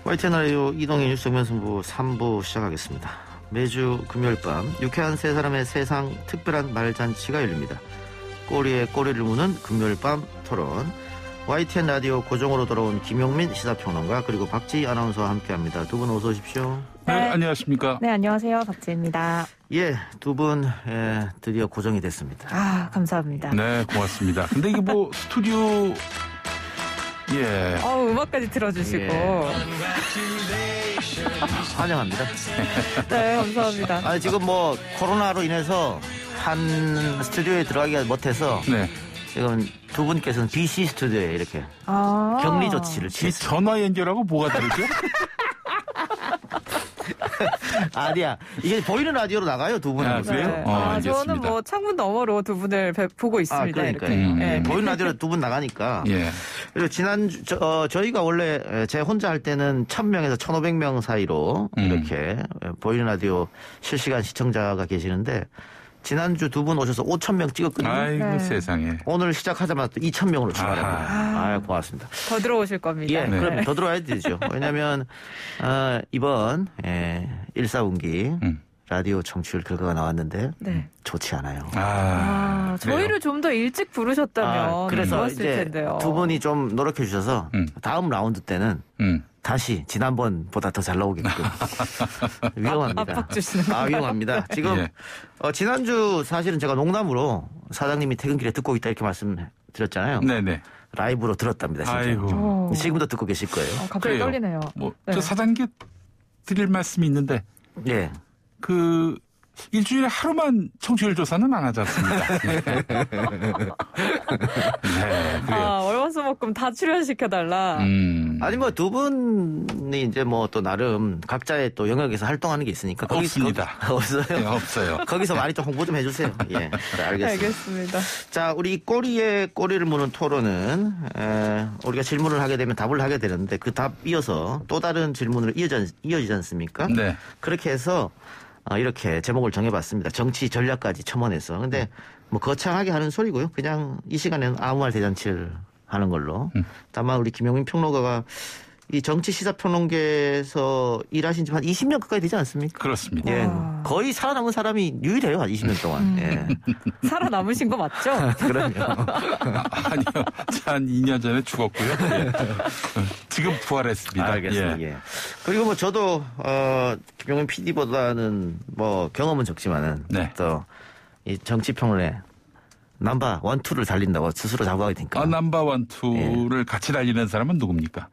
YTN 라디오 이동의 뉴스 정면승부 3부 시작하겠습니다. 매주 금요일 밤 유쾌한 세 사람의 세상 특별한 말잔치가 열립니다. 꼬리에 꼬리를 무는 금요일 밤 토론. YTN 라디오 고정으로 돌아온 김용민 시사평론가 그리고 박지희 아나운서와 함께합니다. 두 분 어서 오십시오. 네, 안녕하십니까. 네, 안녕하세요. 박지입니다. 예, 두 분 드디어 고정이 됐습니다. 아, 감사합니다. 네, 고맙습니다. 근데 이게 스튜디오 예. 음악까지 틀어주시고. 예. 환영합니다. 네, 감사합니다. 지금 코로나로 인해서 한 스튜디오에 들어가기가 못해서 네. 지금 두 분께서는 BC 스튜디오에 이렇게 격리 조치를 이 취했습니다. 전화 연결하고 뭐가 다르죠? 아니야. 이게 보이는 라디오로 나가요, 두 분은. 그래요? 네. 알겠습니다. 저는 창문 너머로 두 분을 보고 있습니다. 그러니까요. 이렇게. 네. 보이는 라디오로 두 분 나가니까. 예. 그리고 저희가 원래 제 혼자 할 때는 1,000명에서 1,500명 사이로 이렇게 보이는 라디오 실시간 시청자가 계시는데 지난주 두 분 오셔서 5,000명 찍었거든요. 아이고 네. 세상에. 오늘 시작하자마자 또 2,000명으로 출발합니다. 고맙습니다. 더 들어오실 겁니다. 예, 네. 그럼 더 들어와야 되죠. 왜냐하면 이번 1사분기 라디오 청취율 결과가 나왔는데 네. 좋지 않아요. 저희를 좀 더 일찍 부르셨다면 그래서 좋았을 이제 텐데요. 두 분이 좀 노력해 주셔서 다음 라운드 때는 다시 지난번보다 더 잘 나오게끔 위험합니다. 압박 주시는 거예요? 위험합니다. 지금 예. 지난주 사실은 제가 농담으로 사장님이 퇴근길에 듣고 있다 이렇게 말씀드렸잖아요. 네네. 라이브로 들었답니다. 진짜. 아이고. 지금도 듣고 계실 거예요. 갑자기 그래요. 떨리네요. 저 네. 사장님께 드릴 말씀이 있는데 예. 일주일에 하루만 청취율 조사는 안 하지 않습니까? 네, 그래요. 월화수목금 다 출연시켜달라. 아니 두 분이 이제 또 나름 각자의 또 영역에서 활동하는 게 있으니까 없습니다. 없어요. 네, 없어요. 거기서 많이 좀 홍보 좀 해주세요. 예, 네, 알겠습니다. 알겠습니다. 자, 우리 꼬리에 꼬리를 무는 토론은 우리가 질문을 하게 되면 답을 하게 되는데 그 답 이어서 또 다른 질문으로 이어지지 않습니까? 네. 그렇게 해서 이렇게 제목을 정해봤습니다. 정치 전략까지 첨언해서. 근데 거창하게 하는 소리고요. 그냥 이 시간에는 아무 말 대잔치를 하는 걸로. 다만 우리 김용민 평론가가 이 정치 시사평론계에서 일하신 지 한 20년 가까이 되지 않습니까? 그렇습니다. 예, 거의 살아남은 사람이 유일해요. 한 20년 동안. 예. 살아남으신 거 맞죠? 그럼요. 아니요. 한 2년 전에 죽었고요. 예. 지금 부활했습니다. 알겠습니다. 예. 그리고 뭐 저도 김용민 PD보다는 뭐 경험은 적지만은 네. 또 이 정치평론에 넘버 1, 2를 달린다고 스스로 자부하게 되니까. 넘버 1, 2를 예. 같이 달리는 사람은 누굽니까?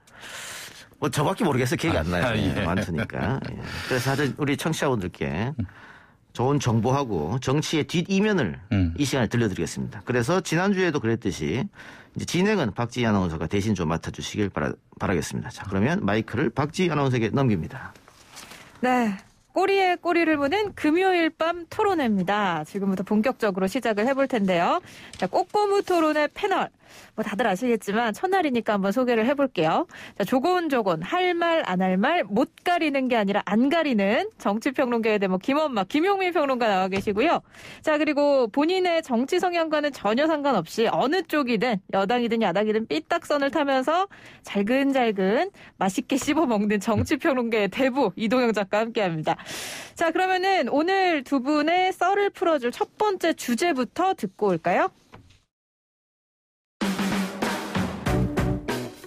뭐 저밖에 모르겠어요. 기억이 안 나요. 예. 많으니까. 예. 그래서 하여튼 우리 청취자분들께 좋은 정보하고 정치의 뒷이면을 이 시간에 들려드리겠습니다. 그래서 지난주에도 그랬듯이 이제 진행은 박지희 아나운서가 대신 좀 맡아주시길 바라겠습니다. 자, 그러면 마이크를 박지희 아나운서에게 넘깁니다. 네. 꼬리에 꼬리를 무는 금요일 밤 토론회입니다. 지금부터 본격적으로 시작을 해볼 텐데요. 자, 꼬꼬무 토론회 패널. 뭐 다들 아시겠지만 첫날이니까 한번 소개를 해볼게요. 자, 조곤조곤 할 말 안 할 말 못 가리는 게 아니라 안 가리는 정치평론가의 대모 김엄마 김용민 평론가 나와 계시고요. 자, 그리고 본인의 정치 성향과는 전혀 상관없이 어느 쪽이든 여당이든 야당이든 삐딱선을 타면서 잘근잘근 맛있게 씹어먹는 정치평론가의 대부 이동영 작가 함께합니다. 자, 그러면은 오늘 두 분의 썰을 풀어줄 첫 번째 주제부터 듣고 올까요?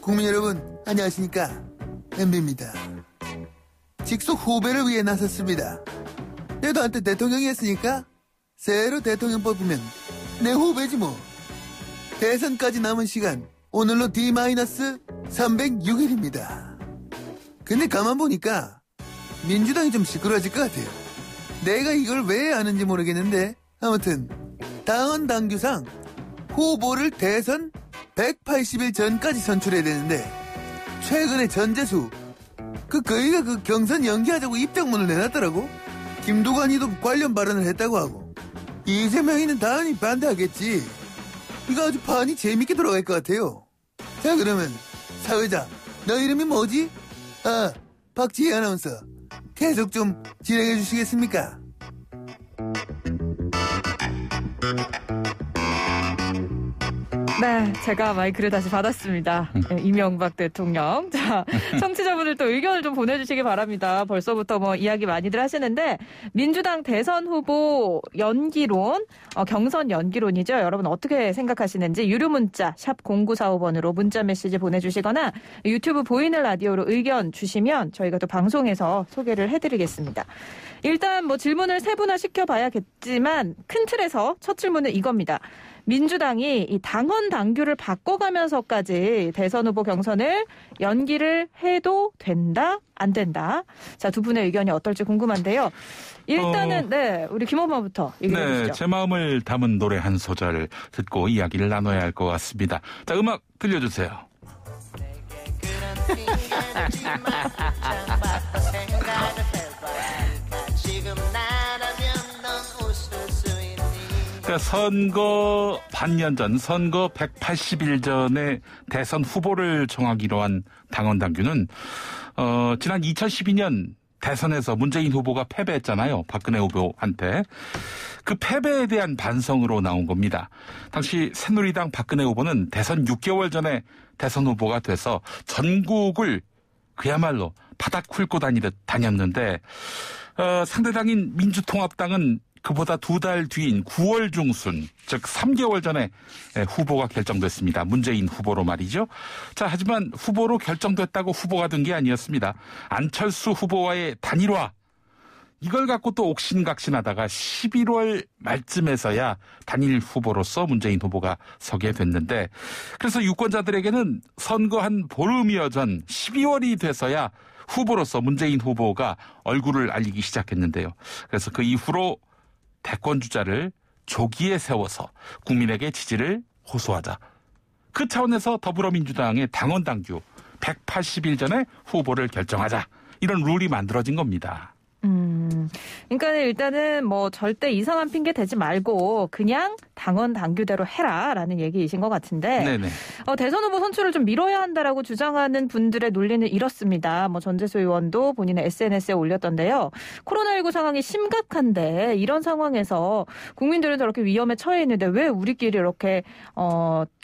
국민 여러분 안녕하십니까, MB입니다. 직속 후배를 위해 나섰습니다. 내도 한때 대통령이 했으니까 새로 대통령 뽑히면 내 후배지 뭐. 대선까지 남은 시간 오늘로 D-306일입니다. 근데 가만 보니까 민주당이 좀 시끄러워질 것 같아요. 내가 이걸 왜 아는지 모르겠는데 아무튼 당헌 당규상 후보를 대선 180일 전까지 선출해야 되는데 최근에 전재수 거기가 경선 연기하자고 입장문을 내놨더라고. 김두관이도 관련 발언을 했다고 하고 이재명이는 당연히 반대하겠지. 이거 아주 판이 재밌게 돌아갈 것 같아요. 자, 그러면 사회자 너 이름이 뭐지? 박지희 아나운서 계속 좀 진행해 주시겠습니까? 네, 제가 마이크를 다시 받았습니다. 네, 이명박 대통령. 자, 청취자분들 또 의견을 좀 보내주시기 바랍니다. 벌써부터 뭐 이야기 많이들 하시는데 민주당 대선 후보 연기론, 경선 연기론이죠. 여러분 어떻게 생각하시는지 유료 문자 샵 0945번으로 문자 메시지 보내주시거나 유튜브 보이는 라디오로 의견 주시면 저희가 또 방송에서 소개를 해드리겠습니다. 일단 뭐 질문을 세분화 시켜봐야겠지만 큰 틀에서 첫 질문은 이겁니다. 민주당이 이 당헌 당규를 바꿔가면서까지 대선 후보 경선을 연기를 해도 된다, 안 된다. 자, 두 분의 의견이 어떨지 궁금한데요. 일단은 네, 우리 김엄마부터 얘기해 주시죠. 네, 제 마음을 담은 노래 한 소절 듣고 이야기를 나눠야 할 것 같습니다. 자, 음악 들려주세요. 그러니까 선거 반년 전, 선거 180일 전에 대선 후보를 정하기로 한 당헌 당규는 지난 2012년 대선에서 문재인 후보가 패배했잖아요. 박근혜 후보한테. 그 패배에 대한 반성으로 나온 겁니다. 당시 새누리당 박근혜 후보는 대선 6개월 전에 대선 후보가 돼서 전국을 그야말로 바닥 훑고 다녔는데 상대당인 민주통합당은 그보다 2달 뒤인 9월 중순, 즉 3개월 전에 후보가 결정됐습니다. 문재인 후보로 말이죠. 자, 하지만 후보로 결정됐다고 후보가 된 게 아니었습니다. 안철수 후보와의 단일화, 이걸 갖고 또 옥신각신하다가 11월 말쯤에서야 단일 후보로서 문재인 후보가 서게 됐는데, 그래서 유권자들에게는 선거 한 보름여 전 12월이 돼서야 후보로서 문재인 후보가 얼굴을 알리기 시작했는데요. 그래서 그 이후로 대권 주자를 조기에 세워서 국민에게 지지를 호소하자. 그 차원에서 더불어민주당의 당헌 당규 180일 전에 후보를 결정하자. 이런 룰이 만들어진 겁니다. 그러니까 일단은 뭐 절대 이상한 핑계 대지 말고 그냥 당원 당규대로 해라라는 얘기이신 것 같은데 네네. 대선 후보 선출을 좀 미뤄야 한다라고 주장하는 분들의 논리는 이렇습니다. 뭐 전재수 의원도 본인의 SNS에 올렸던데요. 코로나19 상황이 심각한데 이런 상황에서 국민들은 저렇게 위험에 처해 있는데 왜 우리끼리 이렇게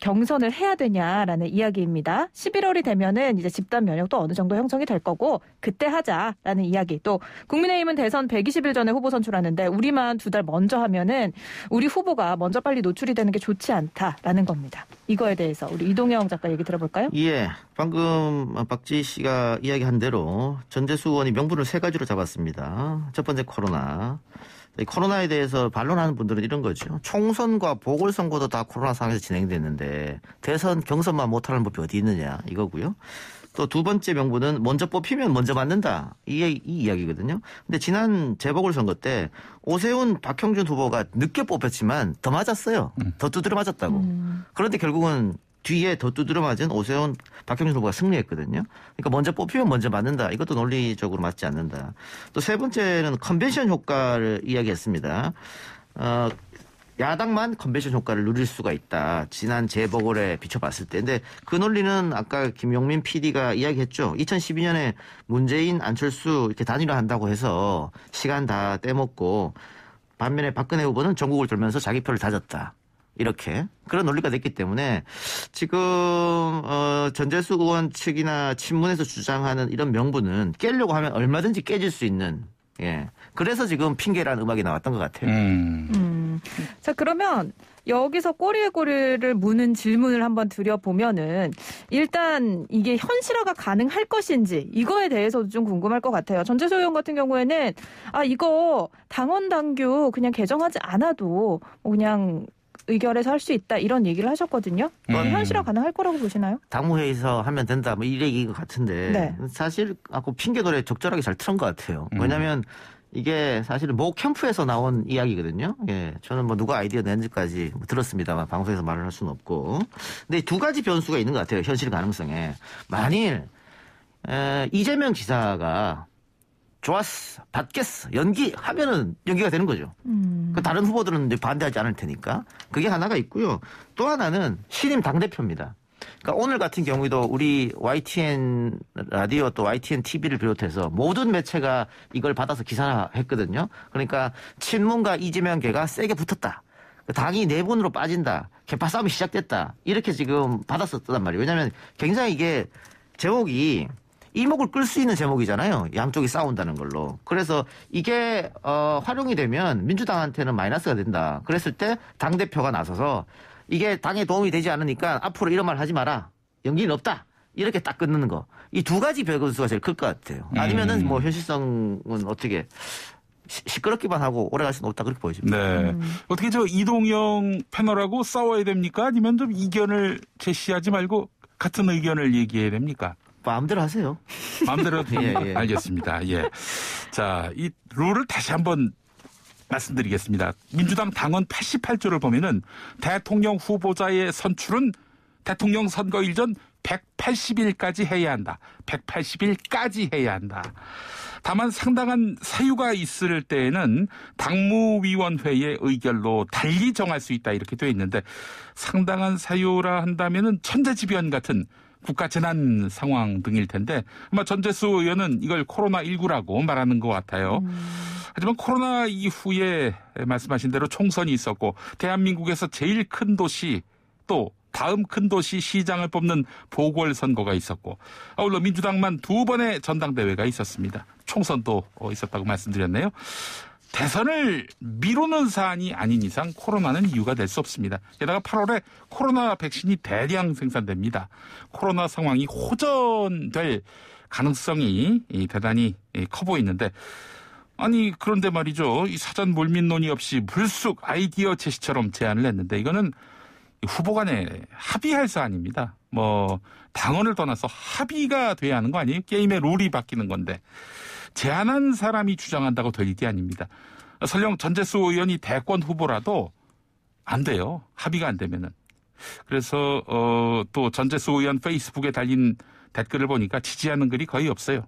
경선을 해야 되냐라는 이야기입니다. 11월이 되면은 이제 집단 면역도 어느 정도 형성이 될 거고 그때 하자라는 이야기. 또 국민의힘은 대선 120일 전에 후보 선출하는데 우리만 2달 먼저 하면은 우리 후보가 먼저 빨리 노출이 되는 게 좋지 않다라는 겁니다. 이거에 대해서 우리 이동영 작가 얘기 들어볼까요? 예, 방금 박지희 씨가 이야기한 대로 전재수 의원이 명분을 3가지로 잡았습니다. 첫 번째 코로나. 코로나에 대해서 반론하는 분들은 이런 거죠. 총선과 보궐선거도 다 코로나 상황에서 진행됐는데 대선 경선만 못하는 법이 어디 있느냐 이거고요. 또 2번째 명분은 먼저 뽑히면 먼저 맞는다. 이 이야기거든요. 근데 지난 재보궐선거 때 오세훈 박형준 후보가 늦게 뽑혔지만 더 맞았어요. 더 두드려 맞았다고. 그런데 결국은 뒤에 더 두드려 맞은 오세훈 박형준 후보가 승리했거든요. 그러니까 먼저 뽑히면 먼저 맞는다. 이것도 논리적으로 맞지 않는다. 또 3번째는 컨벤션 효과를 이야기했습니다. 야당만 컨벤션 효과를 누릴 수가 있다. 지난 재보궐에 비춰봤을 때. 근데 그 논리는 아까 김용민 PD가 이야기했죠. 2012년에 문재인, 안철수 이렇게 단일화한다고 해서 시간 다 떼먹고 반면에 박근혜 후보는 전국을 돌면서 자기 표를 다졌다. 이렇게 그런 논리가 됐기 때문에 지금 전재수 의원 측이나 친문에서 주장하는 이런 명분은 깨려고 하면 얼마든지 깨질 수 있는 그래서 지금 핑계라는 음악이 나왔던 것 같아요. 자 그러면 여기서 꼬리에 꼬리를 무는 질문을 한번 드려보면은 일단 이게 현실화가 가능할 것인지 이거에 대해서도 좀 궁금할 것 같아요. 전재수 의원 같은 경우에는 이거 당원 당규 그냥 개정하지 않아도 그냥 의결해서 할 수 있다 이런 얘기를 하셨거든요. 현실화 가능할 거라고 보시나요? 당무회의에서 하면 된다 뭐 이 얘기인 것 같은데 네. 사실 핑계 노래 적절하게 잘 틀은 것 같아요. 왜냐하면 이게 사실은 모 캠프에서 나온 이야기거든요. 예, 저는 뭐 누가 아이디어 낸지까지 들었습니다만 방송에서 말을 할 수는 없고. 근데 2가지 변수가 있는 것 같아요. 현실 가능성에. 만일 이재명 지사가 좋았어, 받겠어, 연기하면은 연기가 되는 거죠. 그 다른 후보들은 반대하지 않을 테니까. 그게 하나가 있고요. 또 하나는 신임 당대표입니다. 그러니까 오늘 같은 경우에도 우리 YTN 라디오 또 YTN TV를 비롯해서 모든 매체가 이걸 받아서 기사화했거든요. 그러니까 친문과 이재명계가 세게 붙었다. 당이 내분으로 빠진다. 개파 싸움이 시작됐다. 이렇게 지금 받았었단 말이에요. 왜냐하면 굉장히 이게 제목이 이목을 끌 수 있는 제목이잖아요. 양쪽이 싸운다는 걸로. 그래서 이게 활용이 되면 민주당한테는 마이너스가 된다. 그랬을 때 당대표가 나서서 이게 당에 도움이 되지 않으니까 앞으로 이런 말 하지 마라. 연기는 없다. 이렇게 딱 끊는 거. 이 2가지 변수가 제일 클 것 같아요. 아니면은 뭐 현실성은 어떻게 시끄럽기만 하고 오래갈 수는 없다 그렇게 보여집니다. 네. 어떻게 이동영 패널하고 싸워야 됩니까? 아니면 좀 이견을 제시하지 말고 같은 의견을 얘기해야 됩니까? 마음대로 하세요. 마음대로 예. 알겠습니다. 예. 자, 이 룰을 다시 한번 말씀드리겠습니다. 민주당 당원 88조를 보면은 대통령 후보자의 선출은 대통령 선거일 전 180일까지 해야 한다. 180일까지 해야 한다. 다만 상당한 사유가 있을 때에는 당무위원회의 의결로 달리 정할 수 있다 이렇게 되어 있는데 상당한 사유라 한다면은 천재지변 같은 국가 재난 상황 등일 텐데 아마 전재수 의원은 이걸 코로나19라고 말하는 것 같아요. 하지만 코로나 이후에 말씀하신 대로 총선이 있었고 대한민국에서 제일 큰 도시 또 다음 큰 도시 시장을 뽑는 보궐선거가 있었고 아울러 민주당만 2번의 전당대회가 있었습니다. 총선도 있었다고 말씀드렸네요. 대선을 미루는 사안이 아닌 이상 코로나는 이유가 될 수 없습니다. 게다가 8월에 코로나 백신이 대량 생산됩니다. 코로나 상황이 호전될 가능성이 대단히 커 보이는데 아니 그런데 말이죠. 이 사전 물밑 논의 없이 불쑥 아이디어 제시처럼 제안을 했는데 이거는 후보 간에 합의할 사안입니다. 뭐 당원을 떠나서 합의가 돼야 하는 거 아니에요? 게임의 룰이 바뀌는 건데. 제안한 사람이 주장한다고 될 일이 아닙니다. 설령 전재수 의원이 대권 후보라도 안 돼요. 합의가 안 되면은. 그래서 또 전재수 의원 페이스북에 달린 댓글을 보니까 지지하는 글이 거의 없어요.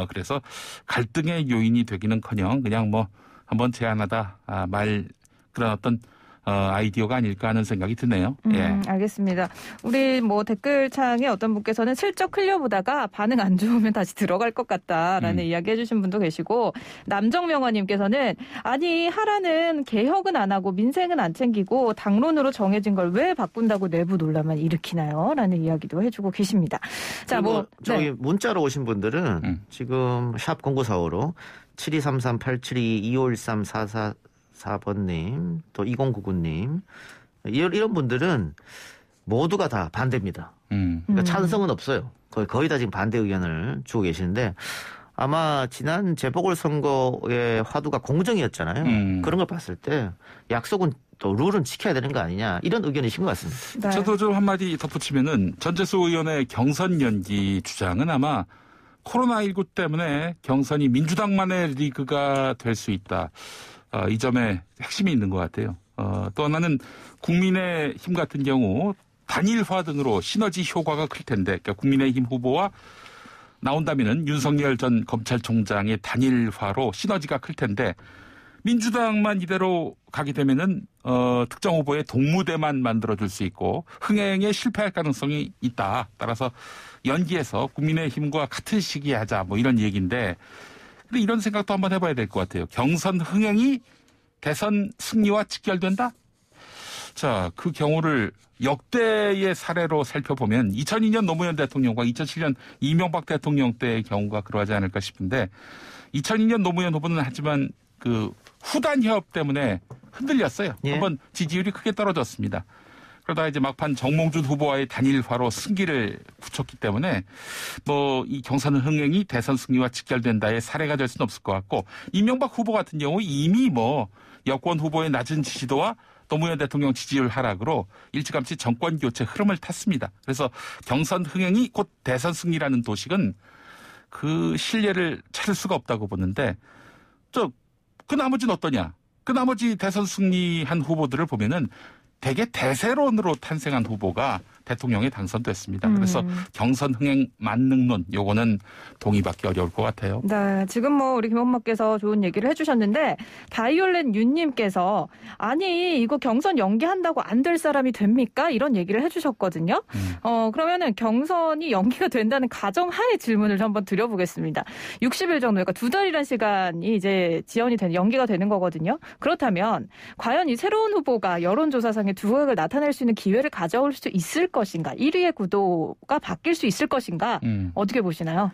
그래서 갈등의 요인이 되기는커녕 그냥 뭐 한번 제안하다 말 그런 어떤 아이디어가 아닐까 하는 생각이 드네요. 예. 알겠습니다. 우리 뭐 댓글창에 어떤 분께서는 슬쩍 흘려보다가 반응 안 좋으면 다시 들어갈 것 같다라는 이야기 해주신 분도 계시고, 남정명화님께서는 아니 하라는 개혁은 안 하고 민생은 안 챙기고 당론으로 정해진 걸 왜 바꾼다고 내부 논란만 일으키나요? 라는 이야기도 해주고 계십니다. 자, 뭐 저기 문자로 오신 분들은 지금 샵 0945로 7233-8722-2513-444번님, 또 2099님, 이런 분들은 모두가 다 반대입니다. 그러니까 찬성은 없어요. 거의 다 지금 반대 의견을 주고 계시는데, 아마 지난 재보궐선거의 화두가 공정이었잖아요. 그런 걸 봤을 때 약속은 또 룰은 지켜야 되는 거 아니냐, 이런 의견이신 것 같습니다. 네. 저도 좀 한마디 덧붙이면은 전재수 의원의 경선 연기 주장은 아마 코로나19 때문에 경선이 민주당만의 리그가 될 수 있다. 이 점에 핵심이 있는 것 같아요. 또 하나는 국민의힘 같은 경우 단일화 등으로 시너지 효과가 클 텐데, 그러니까 국민의힘 후보와 나온다면은 윤석열 전 검찰총장의 단일화로 시너지가 클 텐데, 민주당만 이대로 가게 되면은 특정 후보의 동무대만 만들어줄 수 있고 흥행에 실패할 가능성이 있다. 따라서 연기해서 국민의힘과 같은 시기에 하자, 뭐 이런 얘기인데, 근데 이런 생각도 한번 해봐야 될 것 같아요. 경선 흥행이 대선 승리와 직결된다? 자, 그 경우를 역대의 사례로 살펴보면 2002년 노무현 대통령과 2007년 이명박 대통령 때의 경우가 그러하지 않을까 싶은데, 2002년 노무현 후보는 하지만 그 후단 협업 때문에 흔들렸어요. 예. 한번 지지율이 크게 떨어졌습니다. 그러다 이제 막판 정몽준 후보와의 단일화로 승기를 붙였기 때문에 뭐 이 경선 흥행이 대선 승리와 직결된다의 사례가 될 수는 없을 것 같고, 이명박 후보 같은 경우 이미 뭐 여권 후보의 낮은 지지도와 노무현 대통령 지지율 하락으로 일찌감치 정권 교체 흐름을 탔습니다. 그래서 경선 흥행이 곧 대선 승리라는 도식은 그 신뢰를 찾을 수가 없다고 보는데, 그 나머지는 어떠냐? 그 나머지 대선 승리한 후보들을 보면은 대개 대세론으로 탄생한 후보가 대통령에 당선됐습니다. 그래서 경선 흥행 만능론, 요거는 동의받기 어려울 것 같아요. 네, 지금 뭐 우리 김엄마께서 좋은 얘기를 해주셨는데, 바이올렛 윤님께서 아니 이거 경선 연기한다고 안 될 사람이 됩니까? 이런 얘기를 해주셨거든요. 그러면은 경선이 연기가 된다는 가정하에 질문을 한번 드려보겠습니다. 60일 정도, 그러니까 2달이라는 시간이 이제 지연이 되는, 연기가 되는 거거든요. 그렇다면 과연 이 새로운 후보가 여론조사상의 두각을 나타낼 수 있는 기회를 가져올 수 있을 것인가? 1위의 구도가 바뀔 수 있을 것인가? 어떻게 보시나요?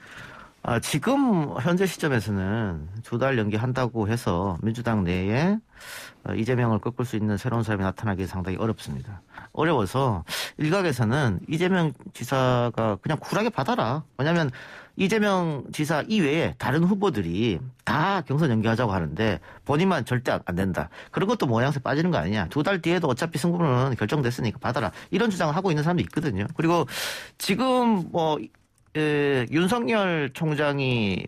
지금 현재 시점에서는 2달 연기한다고 해서 민주당 내에 이재명을 꺾을 수 있는 새로운 사람이 나타나기 상당히 어렵습니다. 어려워서 일각에서는 이재명 지사가 그냥 쿨하게 받아라. 왜냐하면 이재명 지사 이외에 다른 후보들이 다 경선 연기하자고 하는데 본인만 절대 안 된다. 그런 것도 모양새 빠지는 거 아니냐. 2달 뒤에도 어차피 승부는 결정됐으니까 받아라. 이런 주장을 하고 있는 사람도 있거든요. 그리고 지금 윤석열 총장이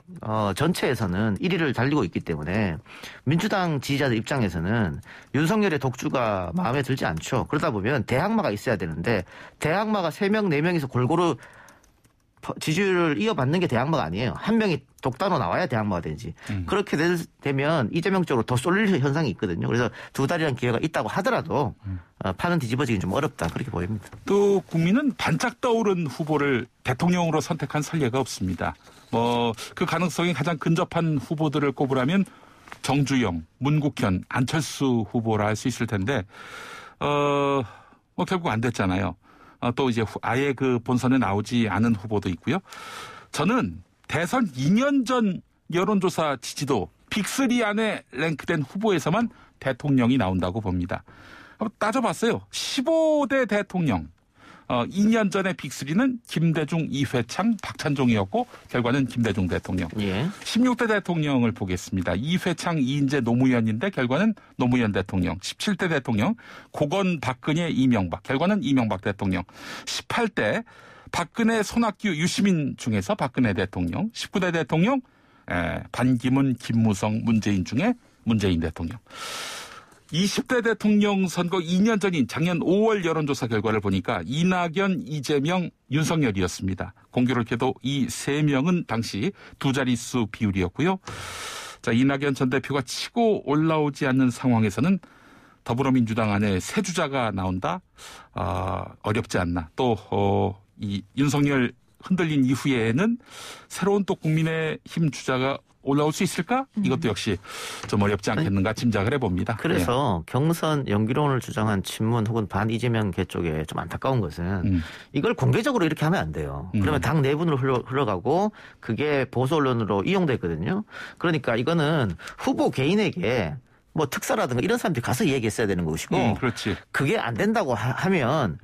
전체에서는 1위를 달리고 있기 때문에 민주당 지지자들 입장에서는 윤석열의 독주가 마음에 들지 않죠. 그러다 보면 대항마가 있어야 되는데, 대항마가 3명, 4명이서 골고루 지지율을 이어받는 게 대항마가 아니에요. 한 명이 독단으로 나와야 대항마가 되지. 그렇게 되면 이재명 쪽으로 더 쏠릴 현상이 있거든요. 그래서 2달이라는 기회가 있다고 하더라도 판은 뒤집어지긴 좀 어렵다, 그렇게 보입니다. 또 국민은 반짝 떠오른 후보를 대통령으로 선택한 선례가 없습니다. 그 가능성이 가장 근접한 후보들을 꼽으라면 정주영, 문국현, 안철수 후보라 할 수 있을 텐데 결국 안 됐잖아요. 또 이제 아예 그 본선에 나오지 않은 후보도 있고요. 저는 대선 2년 전 여론조사 지지도 빅3 안에 랭크된 후보에서만 대통령이 나온다고 봅니다. 따져봤어요. 15대 대통령. 2년 전에 빅3는 김대중, 이회창, 박찬종이었고 결과는 김대중 대통령. 예. 16대 대통령을 보겠습니다. 이회창, 이인재, 노무현인데 결과는 노무현 대통령. 17대 대통령 고건, 박근혜, 이명박. 결과는 이명박 대통령. 18대 박근혜, 손학규, 유시민 중에서 박근혜 대통령. 19대 대통령 반기문, 김무성, 문재인 중에 문재인 대통령. 20대 대통령 선거 2년 전인 작년 5월 여론조사 결과를 보니까 이낙연, 이재명, 윤석열이었습니다. 공교롭게도 이 세 명은 당시 두 자릿수 비율이었고요. 자, 이낙연 전 대표가 치고 올라오지 않는 상황에서는 더불어민주당 안에 새 주자가 나온다? 어렵지 않나. 또 이 윤석열 흔들린 이후에는 새로운 또 국민의힘 주자가 올라올 수 있을까? 이것도 역시 좀 어렵지 않겠는가 짐작을 해봅니다. 그래서 경선 연기론을 주장한 친문 혹은 반 이재명 계 쪽에 좀 안타까운 것은 이걸 공개적으로 이렇게 하면 안 돼요. 그러면 당 내분으로 흘러가고 그게 보수 언론으로 이용됐거든요. 그러니까 이거는 후보 개인에게 뭐 특사라든가 이런 사람들이 가서 얘기했어야 되는 것이고 그렇지. 그게 안 된다고 하면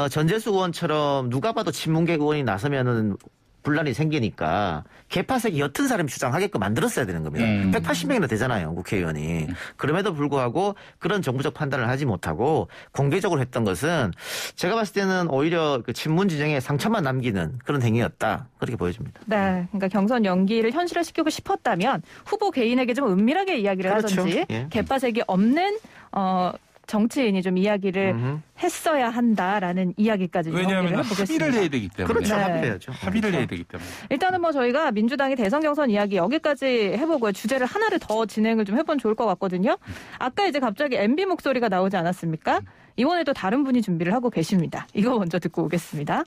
전재수 의원처럼 누가 봐도 친문계 의원이 나서면은 분란이 생기니까 개파색이 옅은 사람이 주장하게끔 만들었어야 되는 겁니다. 180명이나 되잖아요, 국회의원이. 그럼에도 불구하고 그런 정부적 판단을 하지 못하고 공개적으로 했던 것은 제가 봤을 때는 오히려 그 친문 지정에 상처만 남기는 그런 행위였다. 그렇게 보여집니다. 네, 그러니까 경선 연기를 현실화시키고 싶었다면 후보 개인에게 좀 은밀하게 이야기를 그렇죠. 하든지 예. 개파색이 없는 정치인이 좀 이야기를 했어야 한다라는 이야기까지 왜냐하면 합의를 해야 되기 때문에. 그렇죠. 네. 합의해야죠. 합의를 해야 되기 때문에. 일단은 뭐 저희가 민주당의 대선 경선 이야기 여기까지 해보고요. 주제를 하나를 더 진행을 좀 해보면 좋을 것 같거든요. 아까 이제 갑자기 MB 목소리가 나오지 않았습니까? 이번에 또 다른 분이 준비를 하고 계십니다. 이거 먼저 듣고 오겠습니다.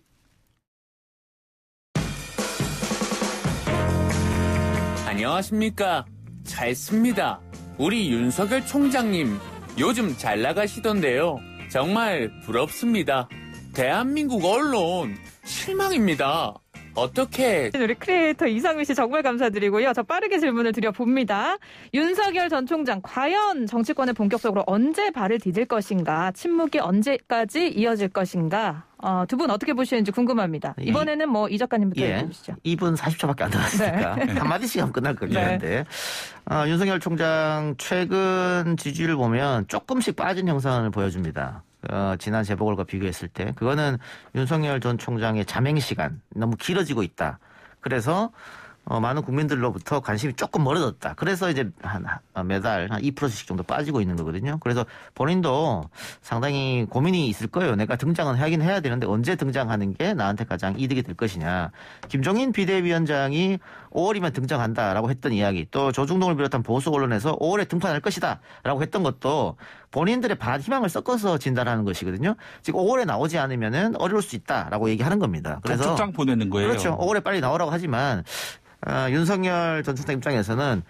안녕하십니까. 잘 씁니다. 우리 윤석열 총장님 요즘 잘 나가시던데요. 정말 부럽습니다. 대한민국 언론 실망입니다. 어떻게? 우리 크리에이터 이상민 씨 정말 감사드리고요. 저 빠르게 질문을 드려봅니다. 윤석열 전 총장 과연 정치권에 본격적으로 언제 발을 디딜 것인가? 침묵이 언제까지 이어질 것인가? 두 분 어떻게 보시는지 궁금합니다. 이번에는 뭐 이 작가님부터 해주시죠. 2분 40초밖에 안 남았으니까 네. 한마디씩 하면 끝날 것 네. 같은데 윤석열 총장 최근 지지율을 보면 조금씩 빠진 형상을 보여줍니다. 지난 재보궐과 비교했을 때 그거는 윤석열 전 총장의 자맹 시간 너무 길어지고 있다. 그래서 많은 국민들로부터 관심이 조금 멀어졌다. 그래서 이제 매달 한 2%씩 정도 빠지고 있는 거거든요. 그래서 본인도 상당히 고민이 있을 거예요. 내가 등장은 하긴 해야 되는데 언제 등장하는 게 나한테 가장 이득이 될 것이냐. 김종인 비대위원장이 5월이면 등장한다라고 했던 이야기, 또 조중동을 비롯한 보수 언론에서 5월에 등판할 것이다 라고 했던 것도 본인들의 희망을 섞어서 진단하는 것이거든요. 지금 5월에 나오지 않으면은 어려울 수 있다라고 얘기하는 겁니다. 그래서 독촉장 보내는 거예요. 그렇죠. 5월에 빨리 나오라고 하지만 윤석열 전 총장 입장에서는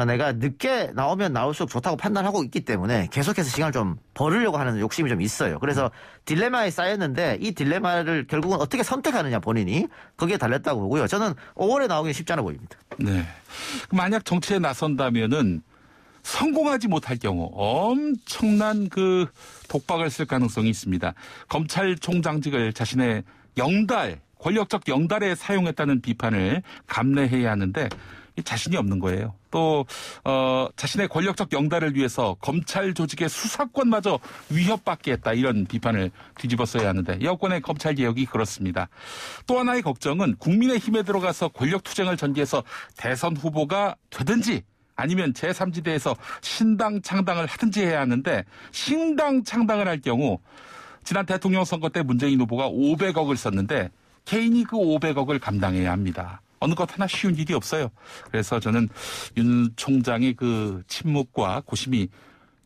내가 늦게 나오면 나올수록 좋다고 판단하고 있기 때문에 계속해서 시간을 좀 벌으려고 하는 욕심이 좀 있어요. 그래서 딜레마에 쌓였는데 이 딜레마를 결국은 어떻게 선택하느냐 본인이 거기에 달렸다고 보고요. 저는 5월에 나오기는 쉽지 않아 보입니다. 네. 만약 정치에 나선다면은 성공하지 못할 경우 엄청난 그 독박을 쓸 가능성이 있습니다. 검찰총장직을 자신의 권력적 영달에 사용했다는 비판을 감내해야 하는데 자신이 없는 거예요. 또 자신의 권력적 영달을 위해서 검찰 조직의 수사권마저 위협받게 했다. 이런 비판을 뒤집어 써야 하는데 여권의 검찰개혁이 그렇습니다. 또 하나의 걱정은 국민의힘에 들어가서 권력투쟁을 전개해서 대선 후보가 되든지 아니면 제3지대에서 신당 창당을 하든지 해야 하는데 신당 창당을 할 경우 지난 대통령 선거 때 문재인 후보가 500억을 썼는데 개인이 그 500억을 감당해야 합니다. 어느 것 하나 쉬운 일이 없어요. 그래서 저는 윤 총장의 그 침묵과 고심이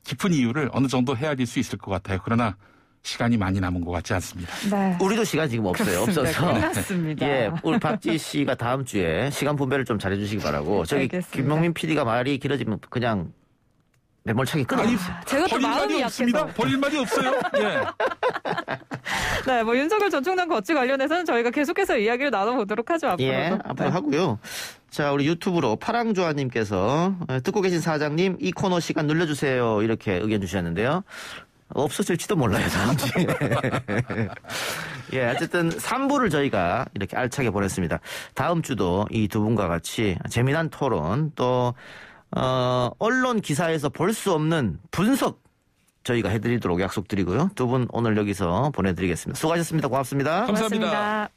깊은 이유를 어느 정도 헤아릴 수 있을 것 같아요. 그러나 시간이 많이 남은 것 같지 않습니다. 네. 우리도 시간 지금 없어요. 그렇습니다. 없어서. 끝났습니다. 예, 우리 박지 씨가 다음 주에 시간 분배를 좀 잘해주시기 바라고. 저기 알겠습니다. 김명민 PD가 말이 길어지면 그냥 매몰차게 끊어주세요. 제가 또 마음이 없습니다. 약해서. 버릴 말이 없어요. 예. 네, 뭐 윤석열 전 총장 거치 관련해서는 저희가 계속해서 이야기를 나눠보도록 하죠. 앞으로도. 예, 앞으로 하고요. 자, 우리 유튜브로 파랑조아님께서 듣고 계신 사장님 이 코너 시간 늘려주세요. 이렇게 의견 주셨는데요. 없어질지도 몰라요, 다음 주에. 예, 어쨌든 3부를 저희가 이렇게 알차게 보냈습니다. 다음 주도 이 두 분과 같이 재미난 토론 또 언론 기사에서 볼 수 없는 분석 저희가 해드리도록 약속드리고요. 두 분 오늘 여기서 보내드리겠습니다. 수고하셨습니다. 고맙습니다. 감사합니다. 고맙습니다.